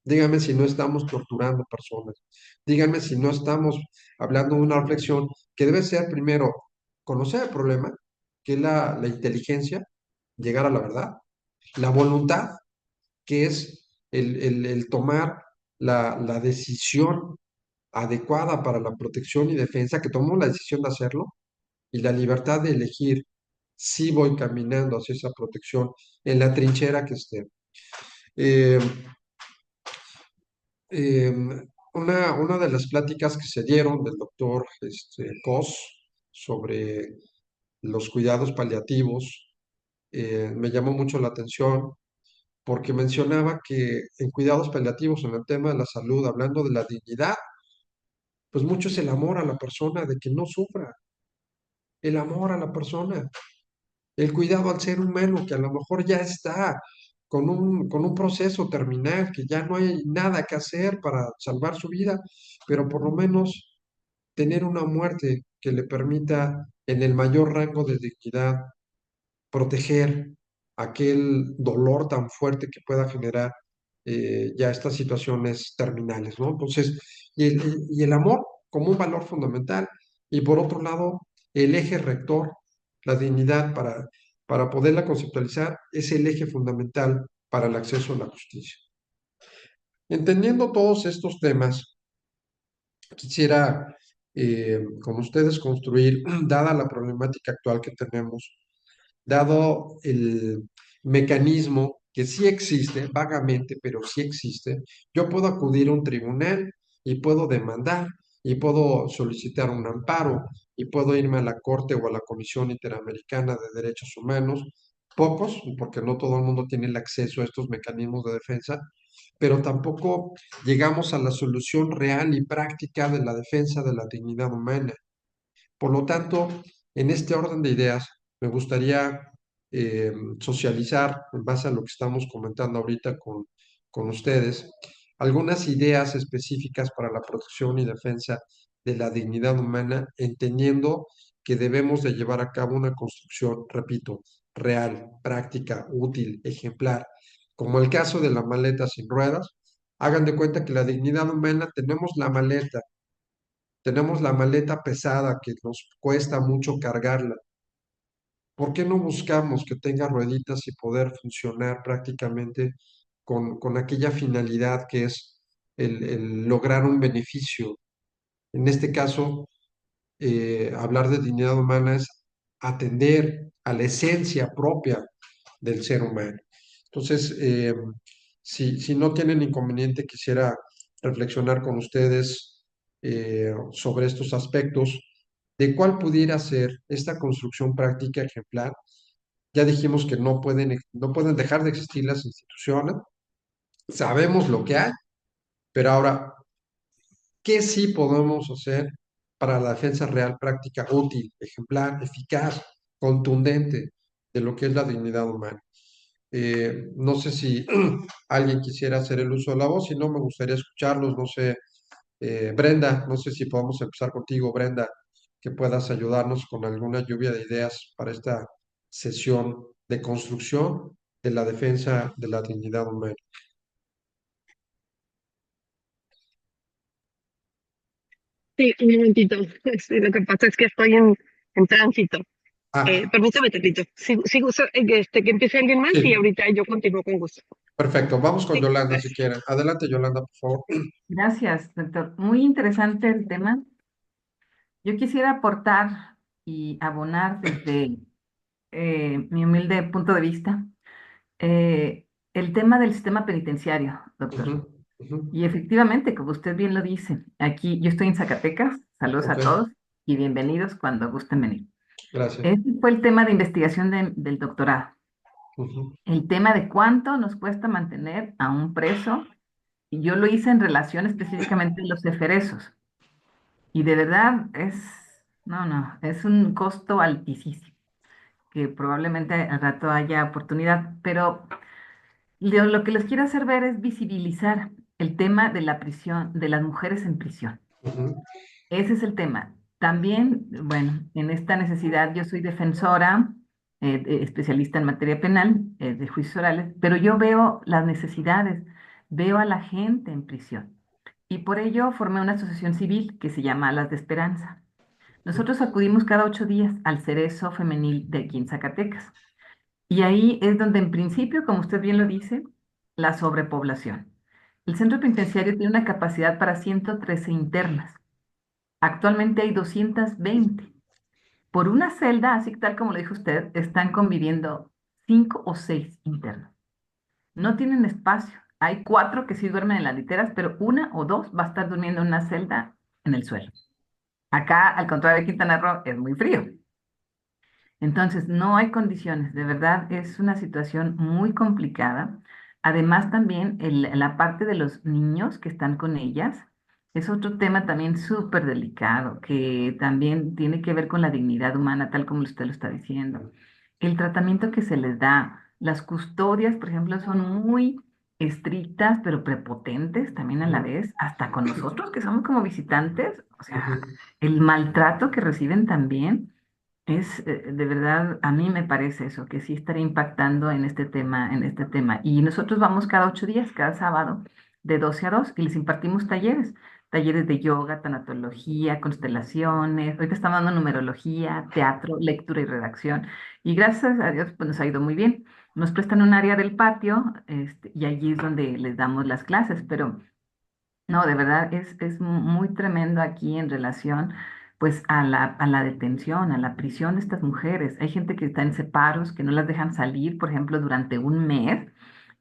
Díganme si no estamos torturando personas. Díganme si no estamos hablando de una reflexión que debe ser primero conocer el problema, que es la inteligencia, llegar a la verdad, la voluntad, que es el tomar la decisión adecuada para la protección y defensa, que tomó la decisión de hacerlo, y la libertad de elegir si voy caminando hacia esa protección en la trinchera que esté. Eh, eh, una de las pláticas que se dieron del doctor Cos sobre los cuidados paliativos me llamó mucho la atención porque mencionaba que en cuidados paliativos, en el tema de la salud, hablando de la dignidad, pues mucho es el amor a la persona, de que no sufra, el amor a la persona, el cuidado al ser humano que a lo mejor ya está con un proceso terminal, que ya no hay nada que hacer para salvar su vida, pero por lo menos tener una muerte que le permita en el mayor rango de dignidad proteger aquel dolor tan fuerte que pueda generar ya estas situaciones terminales, ¿no? Entonces, y el amor como un valor fundamental, y por otro lado, el eje rector, la dignidad para poderla conceptualizar, es el eje fundamental para el acceso a la justicia. Entendiendo todos estos temas, quisiera con ustedes construir, dada la problemática actual que tenemos, dado el mecanismo que sí existe, vagamente, pero sí existe, yo puedo acudir a un tribunal y puedo demandar y puedo solicitar un amparo y puedo irme a la Corte o a la Comisión Interamericana de Derechos Humanos pocos, porque no todo el mundo tiene el acceso a estos mecanismos de defensa, pero tampoco llegamos a la solución real y práctica de la defensa de la dignidad humana. Por lo tanto, en este orden de ideas, me gustaría socializar, en base a lo que estamos comentando ahorita con ustedes, algunas ideas específicas para la protección y defensa de la dignidad humana, entendiendo que debemos de llevar a cabo una construcción, repito, real, práctica, útil, ejemplar, como el caso de la maleta sin ruedas. Hagan de cuenta que la dignidad humana tenemos la maleta pesada que nos cuesta mucho cargarla. ¿Por qué no buscamos que tenga rueditas y poder funcionar prácticamente con aquella finalidad que es el lograr un beneficio? En este caso, hablar de dignidad humana es atender a la esencia propia del ser humano. Entonces, si no tienen inconveniente, quisiera reflexionar con ustedes sobre estos aspectos, de cuál pudiera ser esta construcción práctica ejemplar. Ya dijimos que no pueden dejar de existir las instituciones, sabemos lo que hay, pero ahora, ¿qué sí podemos hacer para la defensa real, práctica, útil, ejemplar, eficaz, contundente de lo que es la dignidad humana? No sé si alguien quisiera hacer el uso de la voz, si no, me gustaría escucharlos. No sé, Brenda, no sé si podemos empezar contigo, Brenda, que puedas ayudarnos con alguna lluvia de ideas para esta sesión de construcción de la defensa de la dignidad humana.
Sí, un momentito. Sí, lo que pasa es que estoy en tránsito.
Ah,
Permítame tantito. Que empiece alguien más y
sí,
ahorita yo continúo con gusto.
perfecto. Vamos con
Sí,
Yolanda si
gracias.
quieren. Adelante, Yolanda, por favor.
Gracias, doctor. Muy interesante el tema. Yo quisiera aportar y abonar desde mi humilde punto de vista el tema del sistema penitenciario, doctor.
Ujú, ujú.
Y efectivamente, como usted bien lo dice, aquí yo estoy en Zacatecas. Saludos
Ok,
a todos y bienvenidos cuando gusten venir.
gracias.
Este fue el tema de investigación del doctorado.
Ujú,
El tema de cuánto nos cuesta mantener a un preso, y yo lo hice en relación específicamente a los eferesos. Y de verdad no, no, es un costo altísimo, que probablemente al rato haya oportunidad, pero lo que les quiero hacer ver es visibilizar el tema de la prisión, de las mujeres en prisión.
ujú,
Ese es el tema. También, bueno, en esta necesidad yo soy defensora, especialista en materia penal, de juicios orales, pero yo veo las necesidades, veo a la gente en prisión. Y por ello formé una asociación civil que se llama Alas de Esperanza. Nosotros acudimos cada 8 días al Cerezo Femenil de aquí en Zacatecas. Y ahí es donde, en principio, como usted bien lo dice, la sobrepoblación. El centro penitenciario tiene una capacidad para 113 internas. Actualmente hay 220. Por una celda, así tal como lo dijo usted, están conviviendo 5 o 6 internos. No tienen espacio. Hay 4 que sí duermen en las literas, pero una o dos va a estar durmiendo en una celda en el suelo. Acá, al contrario de Quintana Roo, es muy frío. Entonces, no hay condiciones. De verdad, es una situación muy complicada. Además, también la parte de los niños que están con ellas es otro tema también súper delicado, que también tiene que ver con la dignidad humana, tal como usted lo está diciendo. El tratamiento que se les da, las custodias, por ejemplo, son muy estrictas, pero prepotentes también a la
ujú,
vez, hasta con nosotros que somos como visitantes. O sea,
ujú.
el maltrato que reciben también. De verdad, a mí me parece eso, que sí estaría impactando en este tema, en este tema. Y nosotros vamos cada 8 días, cada sábado, de 12 a 2, y les impartimos talleres de yoga, tanatología, constelaciones, ahorita estamos dando numerología, teatro, lectura y redacción. Y gracias a Dios, pues nos ha ido muy bien. Nos prestan un área del patio, y allí es donde les damos las clases, pero no, de verdad es muy tremendo aquí en relación pues a la detención, a la prisión de estas mujeres. Hay gente que está en separos, que no las dejan salir, por ejemplo, durante un mes,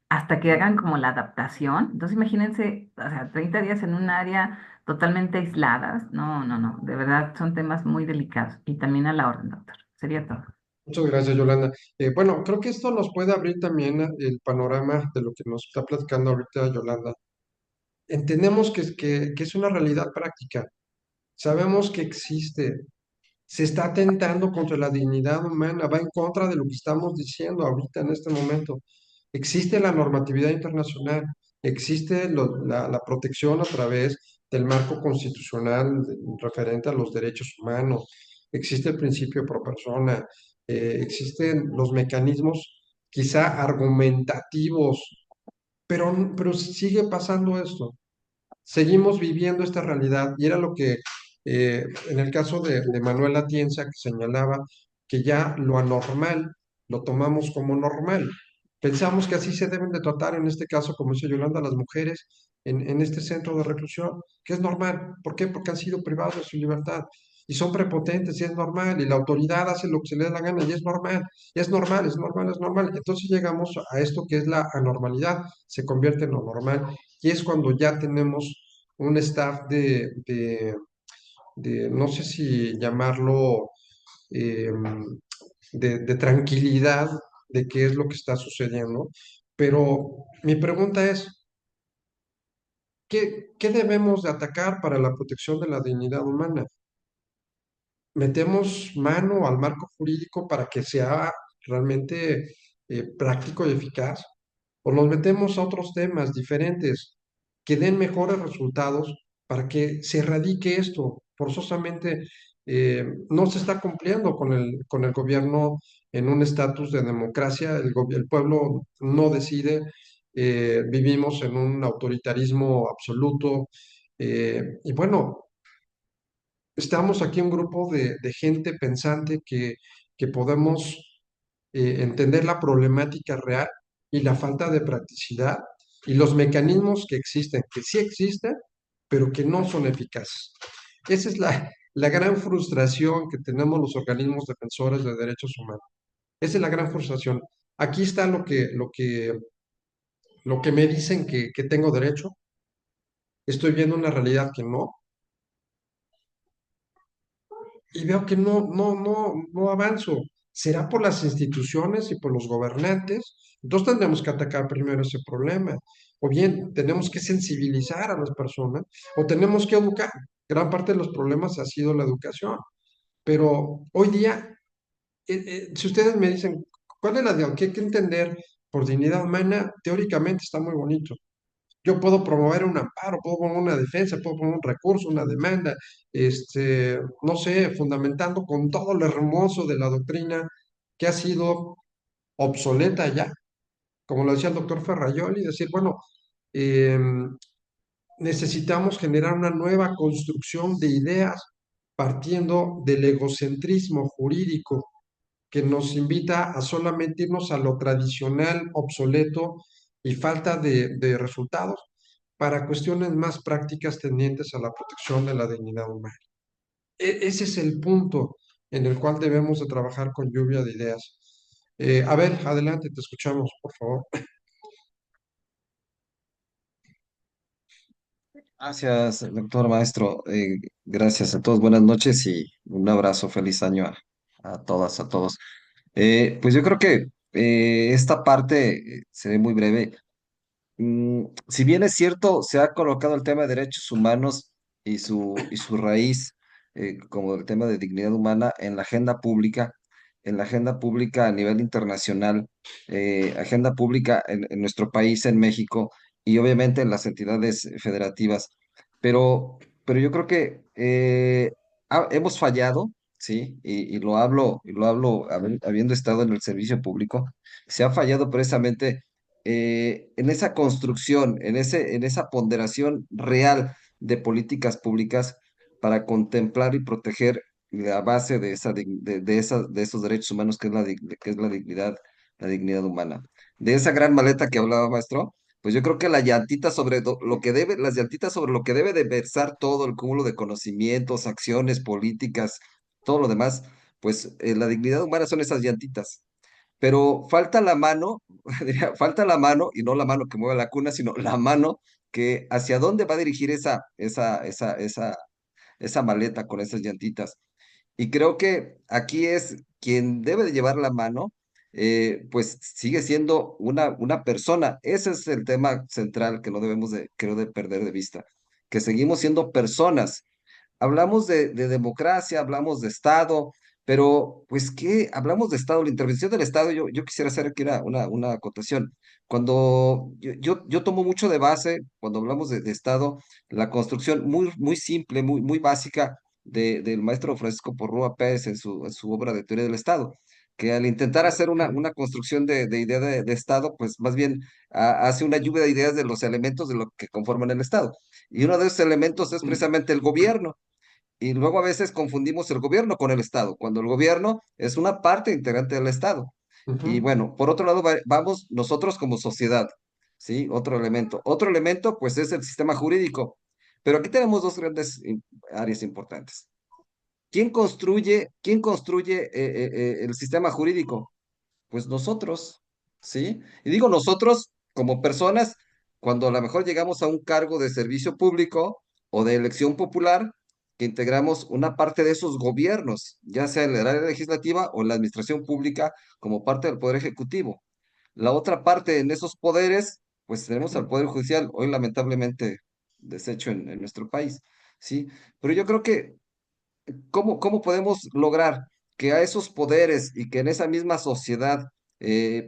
hasta que hagan como la adaptación. Entonces imagínense, o sea, 30 días en un área totalmente aisladas. No, no, no, de verdad son temas muy delicados y también a la orden, doctor. Sería todo.
Muchas gracias, Yolanda. Bueno, creo que esto nos puede abrir también el panorama de lo que nos está platicando ahorita Yolanda. Entendemos que es una realidad práctica. Sabemos que existe, se está atentando contra la dignidad humana, va en contra de lo que estamos diciendo ahorita en este momento. Existe la normatividad internacional, existe la protección a través del marco constitucional referente a los derechos humanos, existe el principio pro persona, existen los mecanismos quizá argumentativos, pero sigue pasando esto, seguimos viviendo esta realidad y era lo que en el caso de Manuel Atienza que señalaba que ya lo anormal lo tomamos como normal. Pensamos que así se deben de tratar en este caso, como dice Yolanda, las mujeres en este centro de reclusión, que es normal. ¿Por qué? Porque han sido privados de su libertad y son prepotentes y es normal y la autoridad hace lo que se le da la gana y es normal, y es normal, es normal, es normal. Entonces llegamos a esto que es la anormalidad, se convierte en lo normal y es cuando ya tenemos un staff no sé si llamarlo, eh, de tranquilidad de qué es lo que está sucediendo. Pero mi pregunta es, ¿qué debemos de atacar para la protección de la dignidad humana? ¿Metemos mano al marco jurídico para que sea realmente práctico y eficaz? ¿O nos metemos a otros temas diferentes que den mejores resultados para que se erradique esto? Forzosamente no se está cumpliendo con el gobierno en un estatus de democracia, el pueblo no decide, vivimos en un autoritarismo absoluto, y bueno, estamos aquí un grupo de gente pensante que podemos entender la problemática real y la falta de practicidad y los mecanismos que existen, que sí existen, pero que no son eficaces. Esa es la gran frustración que tenemos los organismos defensores de derechos humanos. Esa es la gran frustración. Aquí está lo que me dicen que tengo derecho. Estoy viendo una realidad que no, y veo que no avanzo. ¿Será por las instituciones y por los gobernantes? Entonces tendremos que atacar primero ese problema. O bien tenemos que sensibilizar a las personas o tenemos que educar. Gran parte de los problemas ha sido la educación. Pero hoy día, si ustedes me dicen, ¿cuál es qué hay que entender por dignidad humana? Teóricamente está muy bonito. Yo puedo promover un amparo, puedo promover una defensa, puedo poner un recurso, una demanda, no sé, fundamentando con todo lo hermoso de la doctrina que ha sido obsoleta ya, como lo decía el doctor Ferrayoli, decir, bueno, em, necesitamos generar una nueva construcción de ideas partiendo del egocentrismo jurídico que nos invita a solamente irnos a lo tradicional, obsoleto y falta de resultados para cuestiones más prácticas tendientes a la protección de la dignidad humana. Ese es el punto en el cual debemos de trabajar con lluvia de ideas. A ver, adelante, te escuchamos, por favor.
Gracias, doctor maestro. Gracias a todos. Buenas noches y un abrazo. Feliz año a todas, a todos. Pues yo creo que esta parte seré muy breve. Si bien es cierto, se ha colocado el tema de derechos humanos y su raíz, como el tema de dignidad humana, en la agenda pública a nivel internacional, agenda pública en nuestro país, en México, y obviamente en las entidades federativas. Pero yo creo que hemos fallado, ¿sí? Y lo hablo habiendo estado en el servicio público, se ha fallado precisamente en esa construcción, en esa ponderación real de políticas públicas para contemplar y proteger la base de de esos derechos humanos que es que es la dignidad humana. De esa gran maleta que hablaba, maestro, pues yo creo que la llantita sobre lo que debe, las llantitas sobre lo que debe de versar todo el cúmulo de conocimientos, acciones, políticas, todo lo demás, pues la dignidad humana son esas llantitas. Pero falta la mano, diría, falta la mano, y no la mano que mueve la cuna, sino la mano que hacia dónde va a dirigir esa maleta con esas llantitas. Y creo que aquí es quien debe de llevar la mano, pues sigue siendo una persona. Ese es el tema central que no debemos de, creo, de perder de vista, que seguimos siendo personas. Hablamos de democracia, hablamos de Estado, pero pues ¿qué? Hablamos de Estado, la intervención del Estado, yo quisiera hacer aquí una acotación. Cuando yo tomo mucho de base, cuando hablamos de Estado, la construcción muy simple, muy básica del maestro Francisco Porrúa Pérez en su obra de Teoría del Estado, que al intentar hacer una construcción de idea de Estado, pues más bien hace una lluvia de ideas de los elementos de lo que conforman el Estado. Y uno de esos elementos es precisamente el gobierno. Y luego a veces confundimos el gobierno con el Estado, cuando el gobierno es una parte integrante del Estado. Y
Ujú.
bueno, por otro lado, vamos nosotros como sociedad, ¿sí? Otro elemento. Otro elemento, pues, es el sistema jurídico. Pero aquí tenemos dos grandes áreas importantes. Quién construye el sistema jurídico? Pues nosotros, ¿sí? Y digo nosotros como personas, cuando a lo mejor llegamos a un cargo de servicio público o de elección popular, que integramos una parte de esos gobiernos, ya sea en el área legislativa o en la administración pública como parte del Poder Ejecutivo. La otra parte en esos poderes, pues tenemos al Poder Judicial, hoy lamentablemente deshecho en nuestro país, ¿sí? Pero yo creo que ¿cómo podemos lograr que a esos poderes y que en esa misma sociedad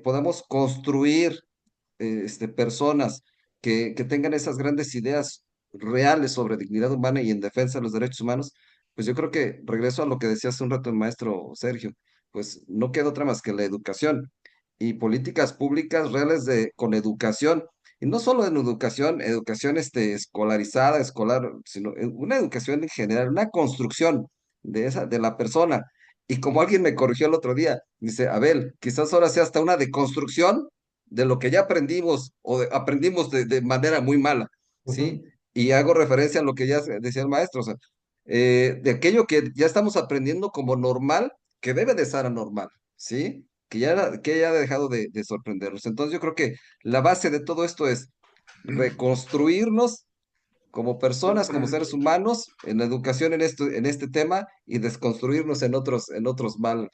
podamos construir personas que tengan esas grandes ideas reales sobre dignidad humana y en defensa de los derechos humanos? Pues yo creo que regreso a lo que decía hace un rato el maestro Sergio, pues no queda otra más que la educación y políticas públicas reales con educación. Y no solo en educación, educación escolarizada, escolar, sino una educación en general, una construcción de la persona. Y como alguien me corrigió el otro día, dice, Abel, quizás ahora sea hasta una deconstrucción de lo que ya aprendimos aprendimos de manera muy mala, ¿sí?
Ujú.
Y hago referencia a lo que ya decía el maestro, o sea, de aquello que ya estamos aprendiendo como normal, que debe de ser anormal, ¿sí? Que ya ha dejado de sorprendernos. Entonces yo creo que la base de todo esto es reconstruirnos como personas, como seres humanos, en la educación en este tema y desconstruirnos en otros mal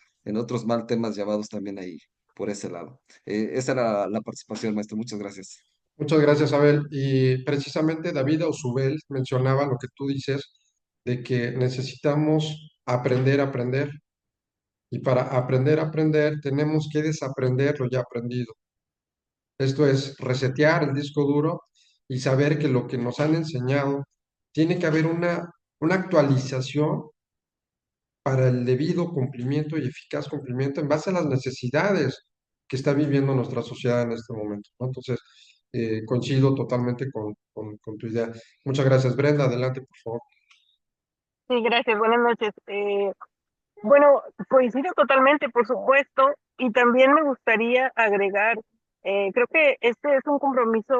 temas llamados también ahí por ese lado. Esa era la participación, maestro. Muchas gracias.
Muchas gracias, Abel. Y precisamente David Ausubel mencionaba lo que tú dices, de que necesitamos aprender a aprender. Y para aprender a aprender, tenemos que desaprender lo ya aprendido. Esto es resetear el disco duro y saber que lo que nos han enseñado tiene que haber una actualización para el debido cumplimiento y eficaz cumplimiento en base a las necesidades que está viviendo nuestra sociedad en este momento, ¿no? Entonces, coincido totalmente con tu idea. Muchas gracias, Brenda. Adelante, por favor.
Sí, gracias, buenas noches. Bueno, coincido totalmente, por supuesto, y también me gustaría agregar, creo que este es un compromiso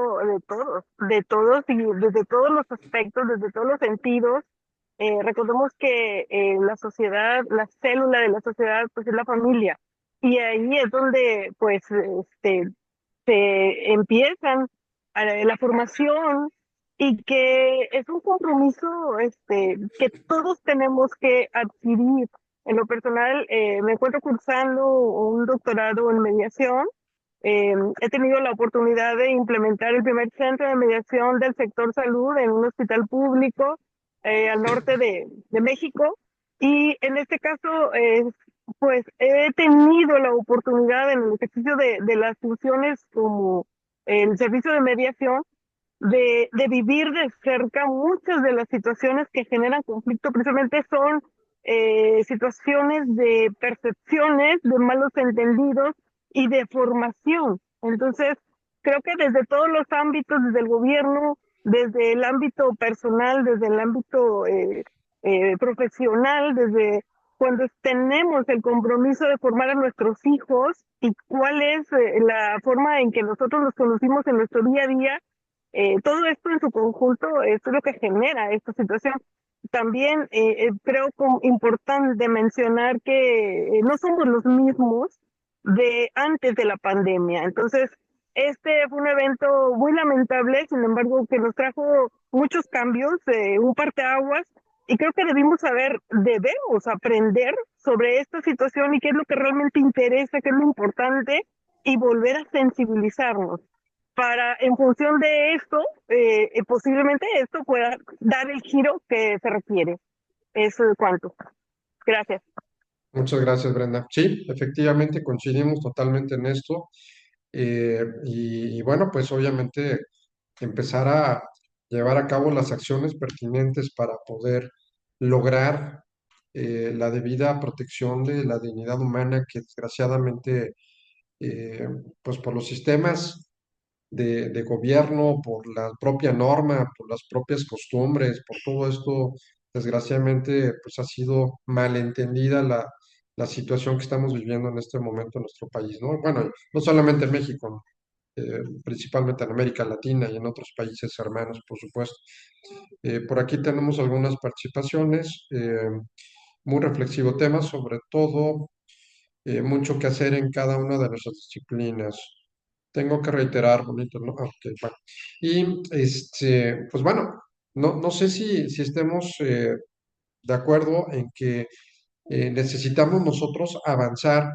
de todos y desde todos los aspectos, desde todos los sentidos. Recordemos que la sociedad, la célula de la sociedad, pues es la familia, y ahí es donde, pues, se empiezan la formación y que es un compromiso que todos tenemos que adquirir. En lo personal, me encuentro cursando un doctorado en mediación. He tenido la oportunidad de implementar el primer centro de mediación del sector salud en un hospital público al norte de México. Y en este caso, pues he tenido la oportunidad en el ejercicio de las funciones como el servicio de mediación, de vivir de cerca muchas de las situaciones que generan conflicto. Precisamente son situaciones de percepciones, de malos entendidos y de formación. Entonces, creo que desde todos los ámbitos, desde el gobierno, desde el ámbito personal, desde el ámbito profesional, desde cuando tenemos el compromiso de formar a nuestros hijos y cuál es la forma en que nosotros los conocimos en nuestro día a día, todo esto en su conjunto, esto es lo que genera esta situación. También creo importante mencionar que no somos los mismos de antes de la pandemia. Entonces, este fue un evento muy lamentable, sin embargo, que nos trajo muchos cambios, un parteaguas, Y creo que debemos aprender sobre esta situación y qué es lo que realmente interesa, qué es lo importante, y volver a sensibilizarnos para, en función de esto, posiblemente esto pueda dar el giro que se requiere. Eso es cuanto. Gracias.
Muchas gracias, Brenda. Sí, efectivamente coincidimos totalmente en esto. Y bueno, pues obviamente empezar a llevar a cabo las acciones pertinentes para poder lograr la debida protección de la dignidad humana que desgraciadamente, eh, pues por los sistemas de gobierno, por la propia norma, por las propias costumbres, por todo esto, desgraciadamente, pues ha sido malentendida la situación que estamos viviendo en este momento en nuestro país, ¿no? Bueno, no solamente en México, ¿no? Principalmente en América Latina y en otros países hermanos, por supuesto. Por aquí tenemos algunas participaciones, muy reflexivo tema, sobre todo mucho que hacer en cada una de nuestras disciplinas. Tengo que reiterar, bonito, ¿no? Ah, ok, bueno. Y pues bueno, no sé si estemos de acuerdo en que necesitamos nosotros avanzar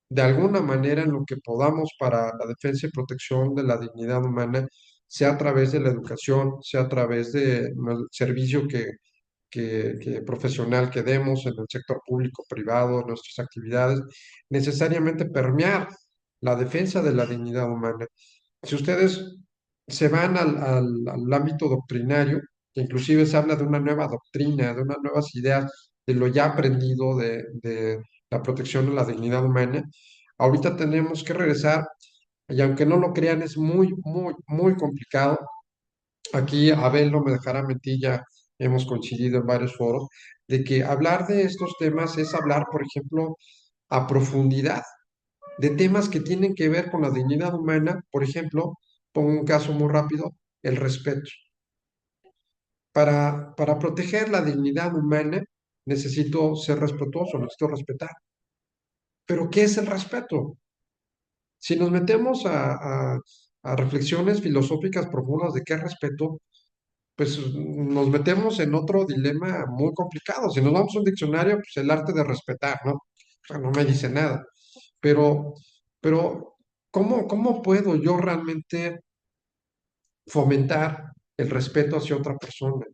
de alguna manera en lo que podamos para la defensa y protección de la dignidad humana, sea a través de la educación, sea a través del servicio que profesional que demos en el sector público, privado, nuestras actividades, necesariamente permear la defensa de la dignidad humana. Si ustedes se van al ámbito doctrinario, que inclusive se habla de una nueva doctrina, de unas nuevas ideas, de lo ya aprendido de la protección de la dignidad humana, ahorita tenemos que regresar, y aunque no lo crean, es muy complicado. Aquí Abel no me dejará mentir, ya hemos coincidido en varios foros, de que hablar de estos temas es hablar, por ejemplo, a profundidad de temas que tienen que ver con la dignidad humana. Por ejemplo, pongo un caso muy rápido, el respeto. Para proteger la dignidad humana necesito ser respetuoso, necesito respetar. Pero ¿qué es el respeto? Si nos metemos a reflexiones filosóficas profundas de qué es respeto, pues nos metemos en otro dilema muy complicado. Si nos vamos a un diccionario, pues el arte de respetar, ¿no? O sea, no me dice nada. Pero, pero ¿cómo puedo yo realmente fomentar el respeto hacia otra persona?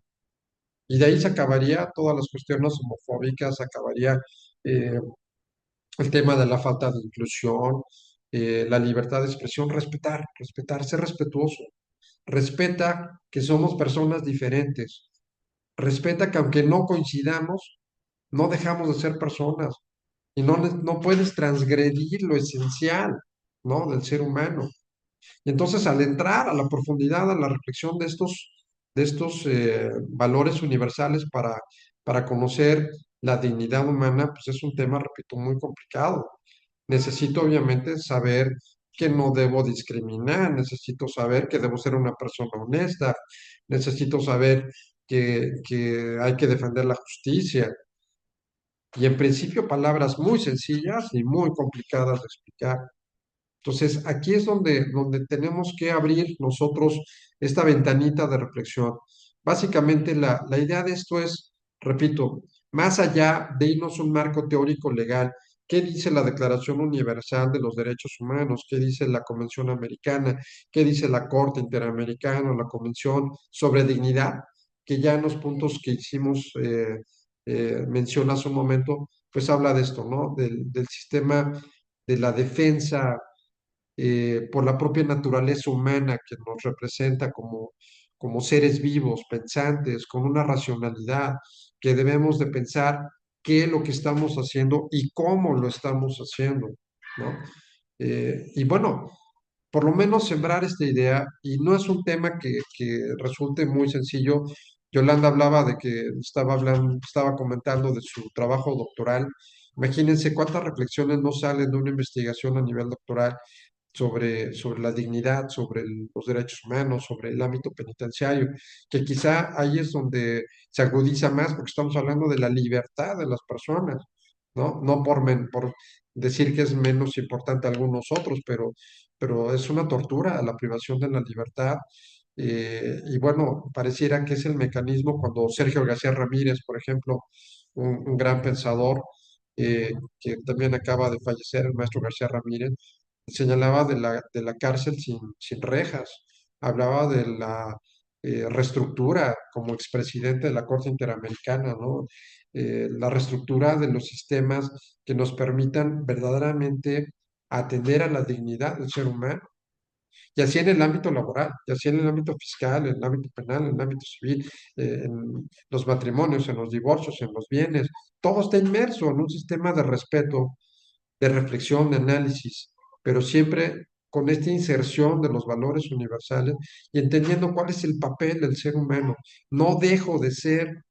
Y de ahí se acabaría todas las cuestiones homofóbicas, se acabaría eh, el tema de la falta de inclusión, la libertad de expresión, respetar, ser respetuoso. Respeta que somos personas diferentes. Respeta que aunque no coincidamos, no dejamos de ser personas y no puedes transgredir lo esencial, ¿no? Del ser humano. Y entonces, al entrar a la profundidad, a la reflexión de estos valores universales para conocer la dignidad humana, pues es un tema, repito, muy complicado. Necesito obviamente saber que no debo discriminar, necesito saber que debo ser una persona honesta, necesito saber que hay que defender la justicia. Y en principio palabras muy sencillas y muy complicadas de explicar. Entonces, aquí es donde tenemos que abrir nosotros esta ventanita de reflexión. Básicamente, la idea de esto es, repito, más allá de irnos a un marco teórico legal, ¿qué dice la Declaración Universal de los Derechos Humanos? ¿Qué dice la Convención Americana? ¿Qué dice la Corte Interamericana, la Convención sobre Dignidad? Que ya en los puntos que hicimos mención hace un momento, pues habla de esto, ¿no? Del sistema de la defensa por la propia naturaleza humana que nos representa como seres vivos, pensantes, con una racionalidad, que debemos de pensar qué es lo que estamos haciendo y cómo lo estamos haciendo, ¿no? Y bueno, por lo menos sembrar esta idea, y no es un tema que resulte muy sencillo. Yolanda hablaba de que estaba comentando de su trabajo doctoral. Imagínense cuántas reflexiones no salen de una investigación a nivel doctoral sobre la dignidad, sobre los derechos humanos, sobre el ámbito penitenciario, que quizá ahí es donde se agudiza más, porque estamos hablando de la libertad de las personas, ¿no? No por decir que es menos importante a algunos otros, pero es una tortura la privación de la libertad. Y bueno, pareciera que es el mecanismo cuando Sergio García Ramírez, por ejemplo, un gran pensador, que también acaba de fallecer, el maestro García Ramírez, señalaba de la cárcel sin rejas, hablaba de la reestructura como expresidente de la Corte Interamericana, ¿no? La reestructura de los sistemas que nos permitan verdaderamente atender a la dignidad del ser humano. Y así en el ámbito laboral, y así en el ámbito fiscal, en el ámbito penal, en el ámbito civil, en los matrimonios, en los divorcios, en los bienes, todo está inmerso en un sistema de respeto, de reflexión, de análisis, pero siempre con esta inserción de los valores universales y entendiendo cuál es el papel del ser humano. No dejo de ser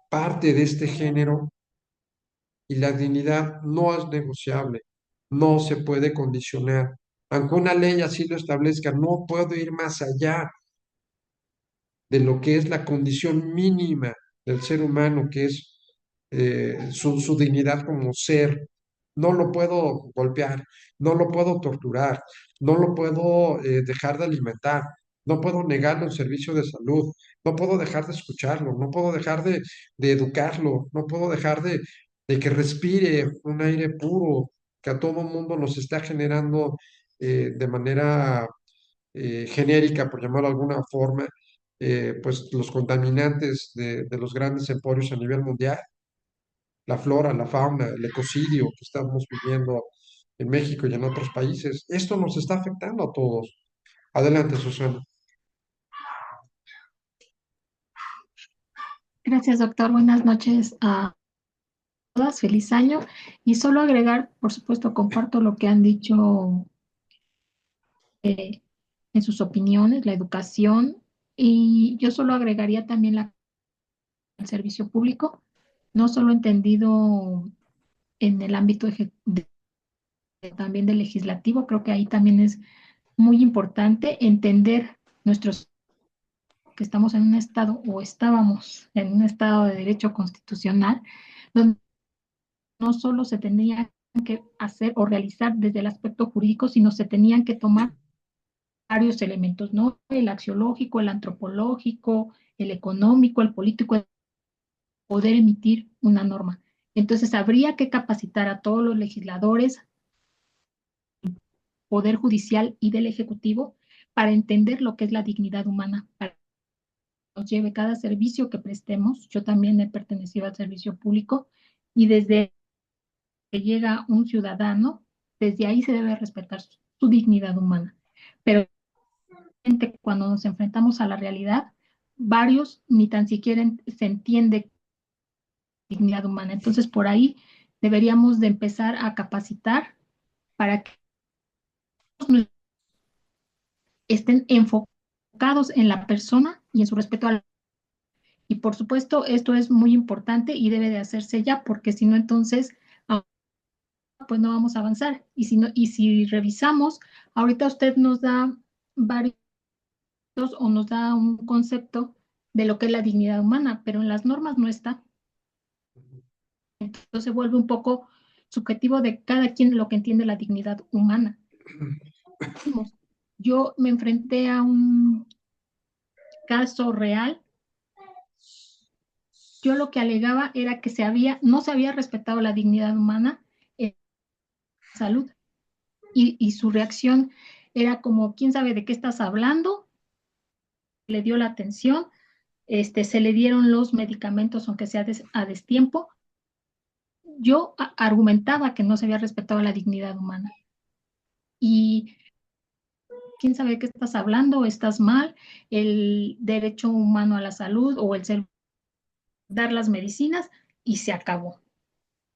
parte de este género y la dignidad no es negociable, no se puede condicionar. Aunque una ley así lo establezca, no puedo ir más allá de lo que es la condición mínima del ser humano, que es su dignidad como ser. No lo puedo golpear, no lo puedo torturar, no lo puedo dejar de alimentar, no puedo negarle un servicio de salud, no puedo dejar de escucharlo, no puedo dejar de educarlo, no puedo dejar de que respire un aire puro que a todo mundo nos está generando de manera genérica, por llamarlo de alguna forma, pues los contaminantes de los grandes emporios a nivel mundial, la flora, la fauna, el ecocidio que estamos viviendo en México y en otros países. Esto nos está afectando a todos. Adelante, Susana.
Gracias, doctor. Buenas noches a todas. Feliz año. Y solo agregar, por supuesto, comparto lo que han dicho en sus opiniones, la educación, y yo solo agregaría también el servicio público, no solo entendido en el ámbito también del legislativo, creo que ahí también es muy importante entender nuestros que estamos en un estado o estábamos en un estado de derecho constitucional, donde no solo se tenían que hacer o realizar desde el aspecto jurídico, sino se tenían que tomar varios elementos, ¿no? El axiológico, el antropológico, el económico, el político, el poder emitir una norma. Entonces, habría que capacitar a todos los legisladores, poder judicial y del ejecutivo para entender lo que es la dignidad humana, para que nos lleve cada servicio que prestemos. Yo también he pertenecido al servicio público y desde que llega un ciudadano, desde ahí se debe respetar su dignidad humana. Pero cuando nos enfrentamos a la realidad, varios ni tan siquiera se entiende dignidad humana. Entonces, por ahí deberíamos de empezar a capacitar para que estén enfocados en la persona y en su respeto a la... Y por supuesto, esto es muy importante y debe de hacerse ya, porque si no, entonces, pues no vamos a avanzar. Y si, no, y si revisamos, ahorita usted nos da varios o nos da un concepto de lo que es la dignidad humana, pero en las normas no está. Entonces se vuelve un poco subjetivo de cada quien lo que entiende la dignidad humana. Yo me enfrenté a un caso real. Yo lo que alegaba era que no se había respetado la dignidad humana en salud. Y su reacción era como, ¿quién sabe de qué estás hablando? Le dio la atención, se le dieron los medicamentos, aunque sea a destiempo. Yo argumentaba que no se había respetado la dignidad humana. Y quién sabe de qué estás hablando, estás mal, el derecho humano a la salud o el ser, dar las medicinas y se acabó.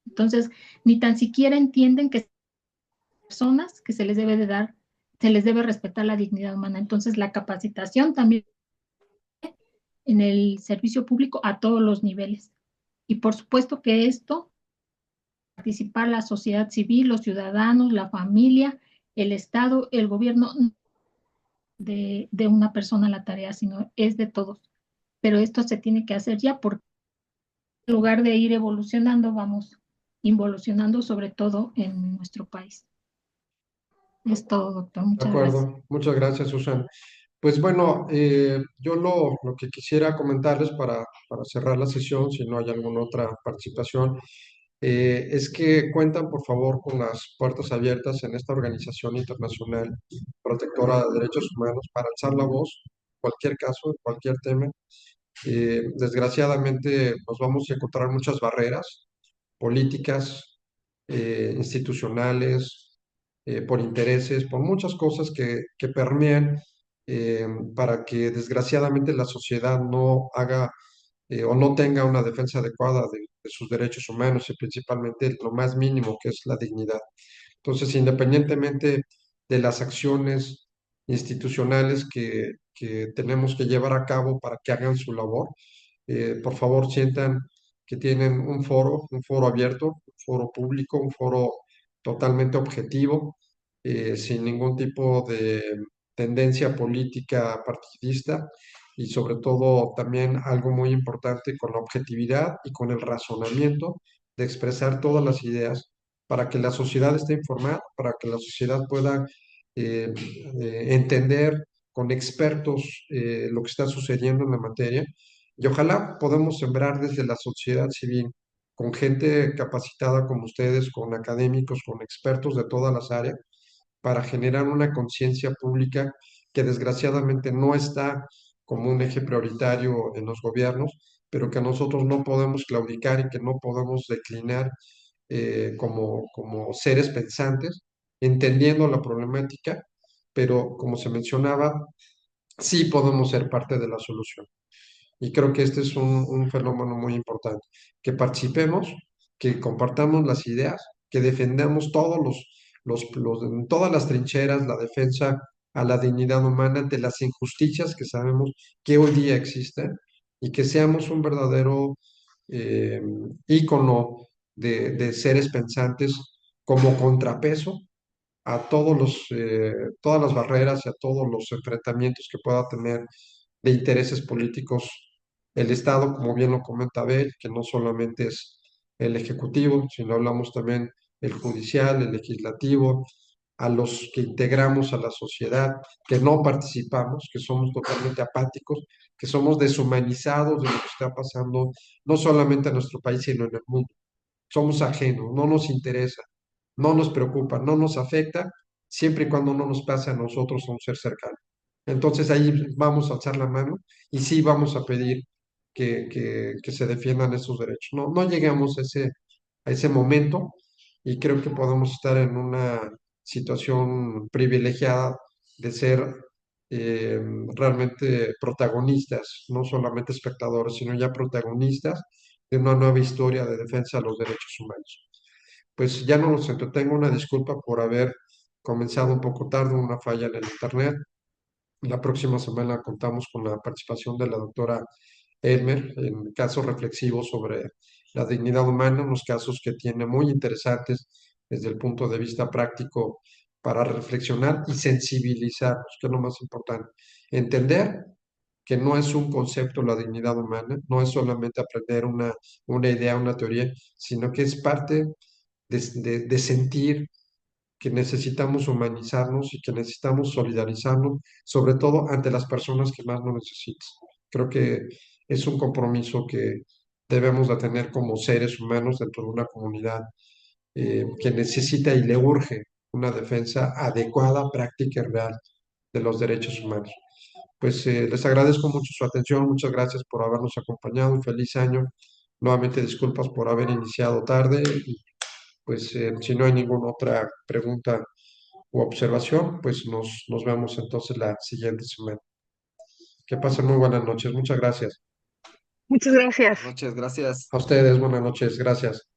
Entonces, ni tan siquiera entienden que personas que se les debe de dar, se les debe respetar la dignidad humana. Entonces, la capacitación también en el servicio público a todos los niveles. Y por supuesto que esto, participar la sociedad civil, los ciudadanos, la familia, el Estado, el gobierno, de una persona la tarea, sino es de todos. Pero esto se tiene que hacer ya porque en lugar de ir evolucionando, vamos involucionando, sobre todo en nuestro país. Es todo, doctor.
De
Muchas gracias.
acuerdo, muchas gracias, Susana. Pues bueno, yo lo que quisiera comentarles para cerrar la sesión, si no hay alguna otra participación, es que cuentan por favor con las puertas abiertas en esta organización internacional protectora de derechos humanos para alzar la voz, en cualquier caso, en cualquier tema. Desgraciadamente nos vamos a encontrar muchas barreras políticas, institucionales, por intereses, por muchas cosas que permean eh, para que desgraciadamente la sociedad no haga o no tenga una defensa adecuada de sus derechos humanos y principalmente lo más mínimo que es la dignidad. Entonces, independientemente de las acciones institucionales que tenemos que llevar a cabo para que hagan su labor, por favor sientan que tienen un foro abierto, un foro público, un foro totalmente objetivo, sin ningún tipo de tendencia política partidista y sobre todo también algo muy importante con la objetividad y con el razonamiento de expresar todas las ideas para que la sociedad esté informada, para que la sociedad pueda entender con expertos lo que está sucediendo en la materia y ojalá podamos sembrar desde la sociedad civil con gente capacitada como ustedes, con académicos, con expertos de todas las áreas, para generar una conciencia pública que desgraciadamente no está como un eje prioritario en los gobiernos, pero que nosotros no podemos claudicar y que no podemos declinar como seres pensantes, entendiendo la problemática, pero como se mencionaba, sí podemos ser parte de la solución. Y creo que este es un fenómeno muy importante, que participemos, que compartamos las ideas, que defendamos en todas las trincheras la defensa a la dignidad humana ante las injusticias que sabemos que hoy día existen y que seamos un verdadero eh, ícono de seres pensantes como contrapeso a todas las barreras y a todos los enfrentamientos que pueda tener de intereses políticos el Estado, como bien lo comenta Abel, que no solamente es el ejecutivo, sino hablamos también el judicial, el legislativo, a los que integramos a la sociedad, que no participamos, que somos totalmente apáticos, que somos deshumanizados de lo que está pasando, no solamente en nuestro país, sino en el mundo. Somos ajenos, no nos interesa, no nos preocupa, no nos afecta, siempre y cuando no nos pase a nosotros a un ser cercano. Entonces ahí vamos a alzar la mano y sí vamos a pedir que se defiendan esos derechos. No, no llegamos a ese momento y creo que podemos estar en una situación privilegiada de ser eh, realmente protagonistas, no solamente espectadores, sino ya protagonistas de una nueva historia de defensa de los derechos humanos. Pues ya no los entretengo, una disculpa por haber comenzado un poco tarde, una falla en el internet. La próxima semana contamos con la participación de la doctora Elmer en casos reflexivos sobre la dignidad humana, unos casos que tiene muy interesantes desde el punto de vista práctico para reflexionar y sensibilizarnos, que es lo más importante. Entender que no es un concepto la dignidad humana, no es solamente aprender una idea, una teoría, sino que es parte de sentir que necesitamos humanizarnos y que necesitamos solidarizarnos, sobre todo ante las personas que más lo necesitan. Creo que es un compromiso que debemos de tener como seres humanos dentro de una comunidad que necesita y le urge una defensa adecuada, práctica y real de los derechos humanos. Pues les agradezco mucho su atención, muchas gracias por habernos acompañado, un feliz año. Nuevamente disculpas por haber iniciado tarde y pues si no hay ninguna otra pregunta u observación, pues nos vemos entonces la siguiente semana. Que pasen muy buenas noches. Muchas gracias.
Muchas gracias.
Buenas noches, gracias.
A ustedes, buenas noches. Gracias.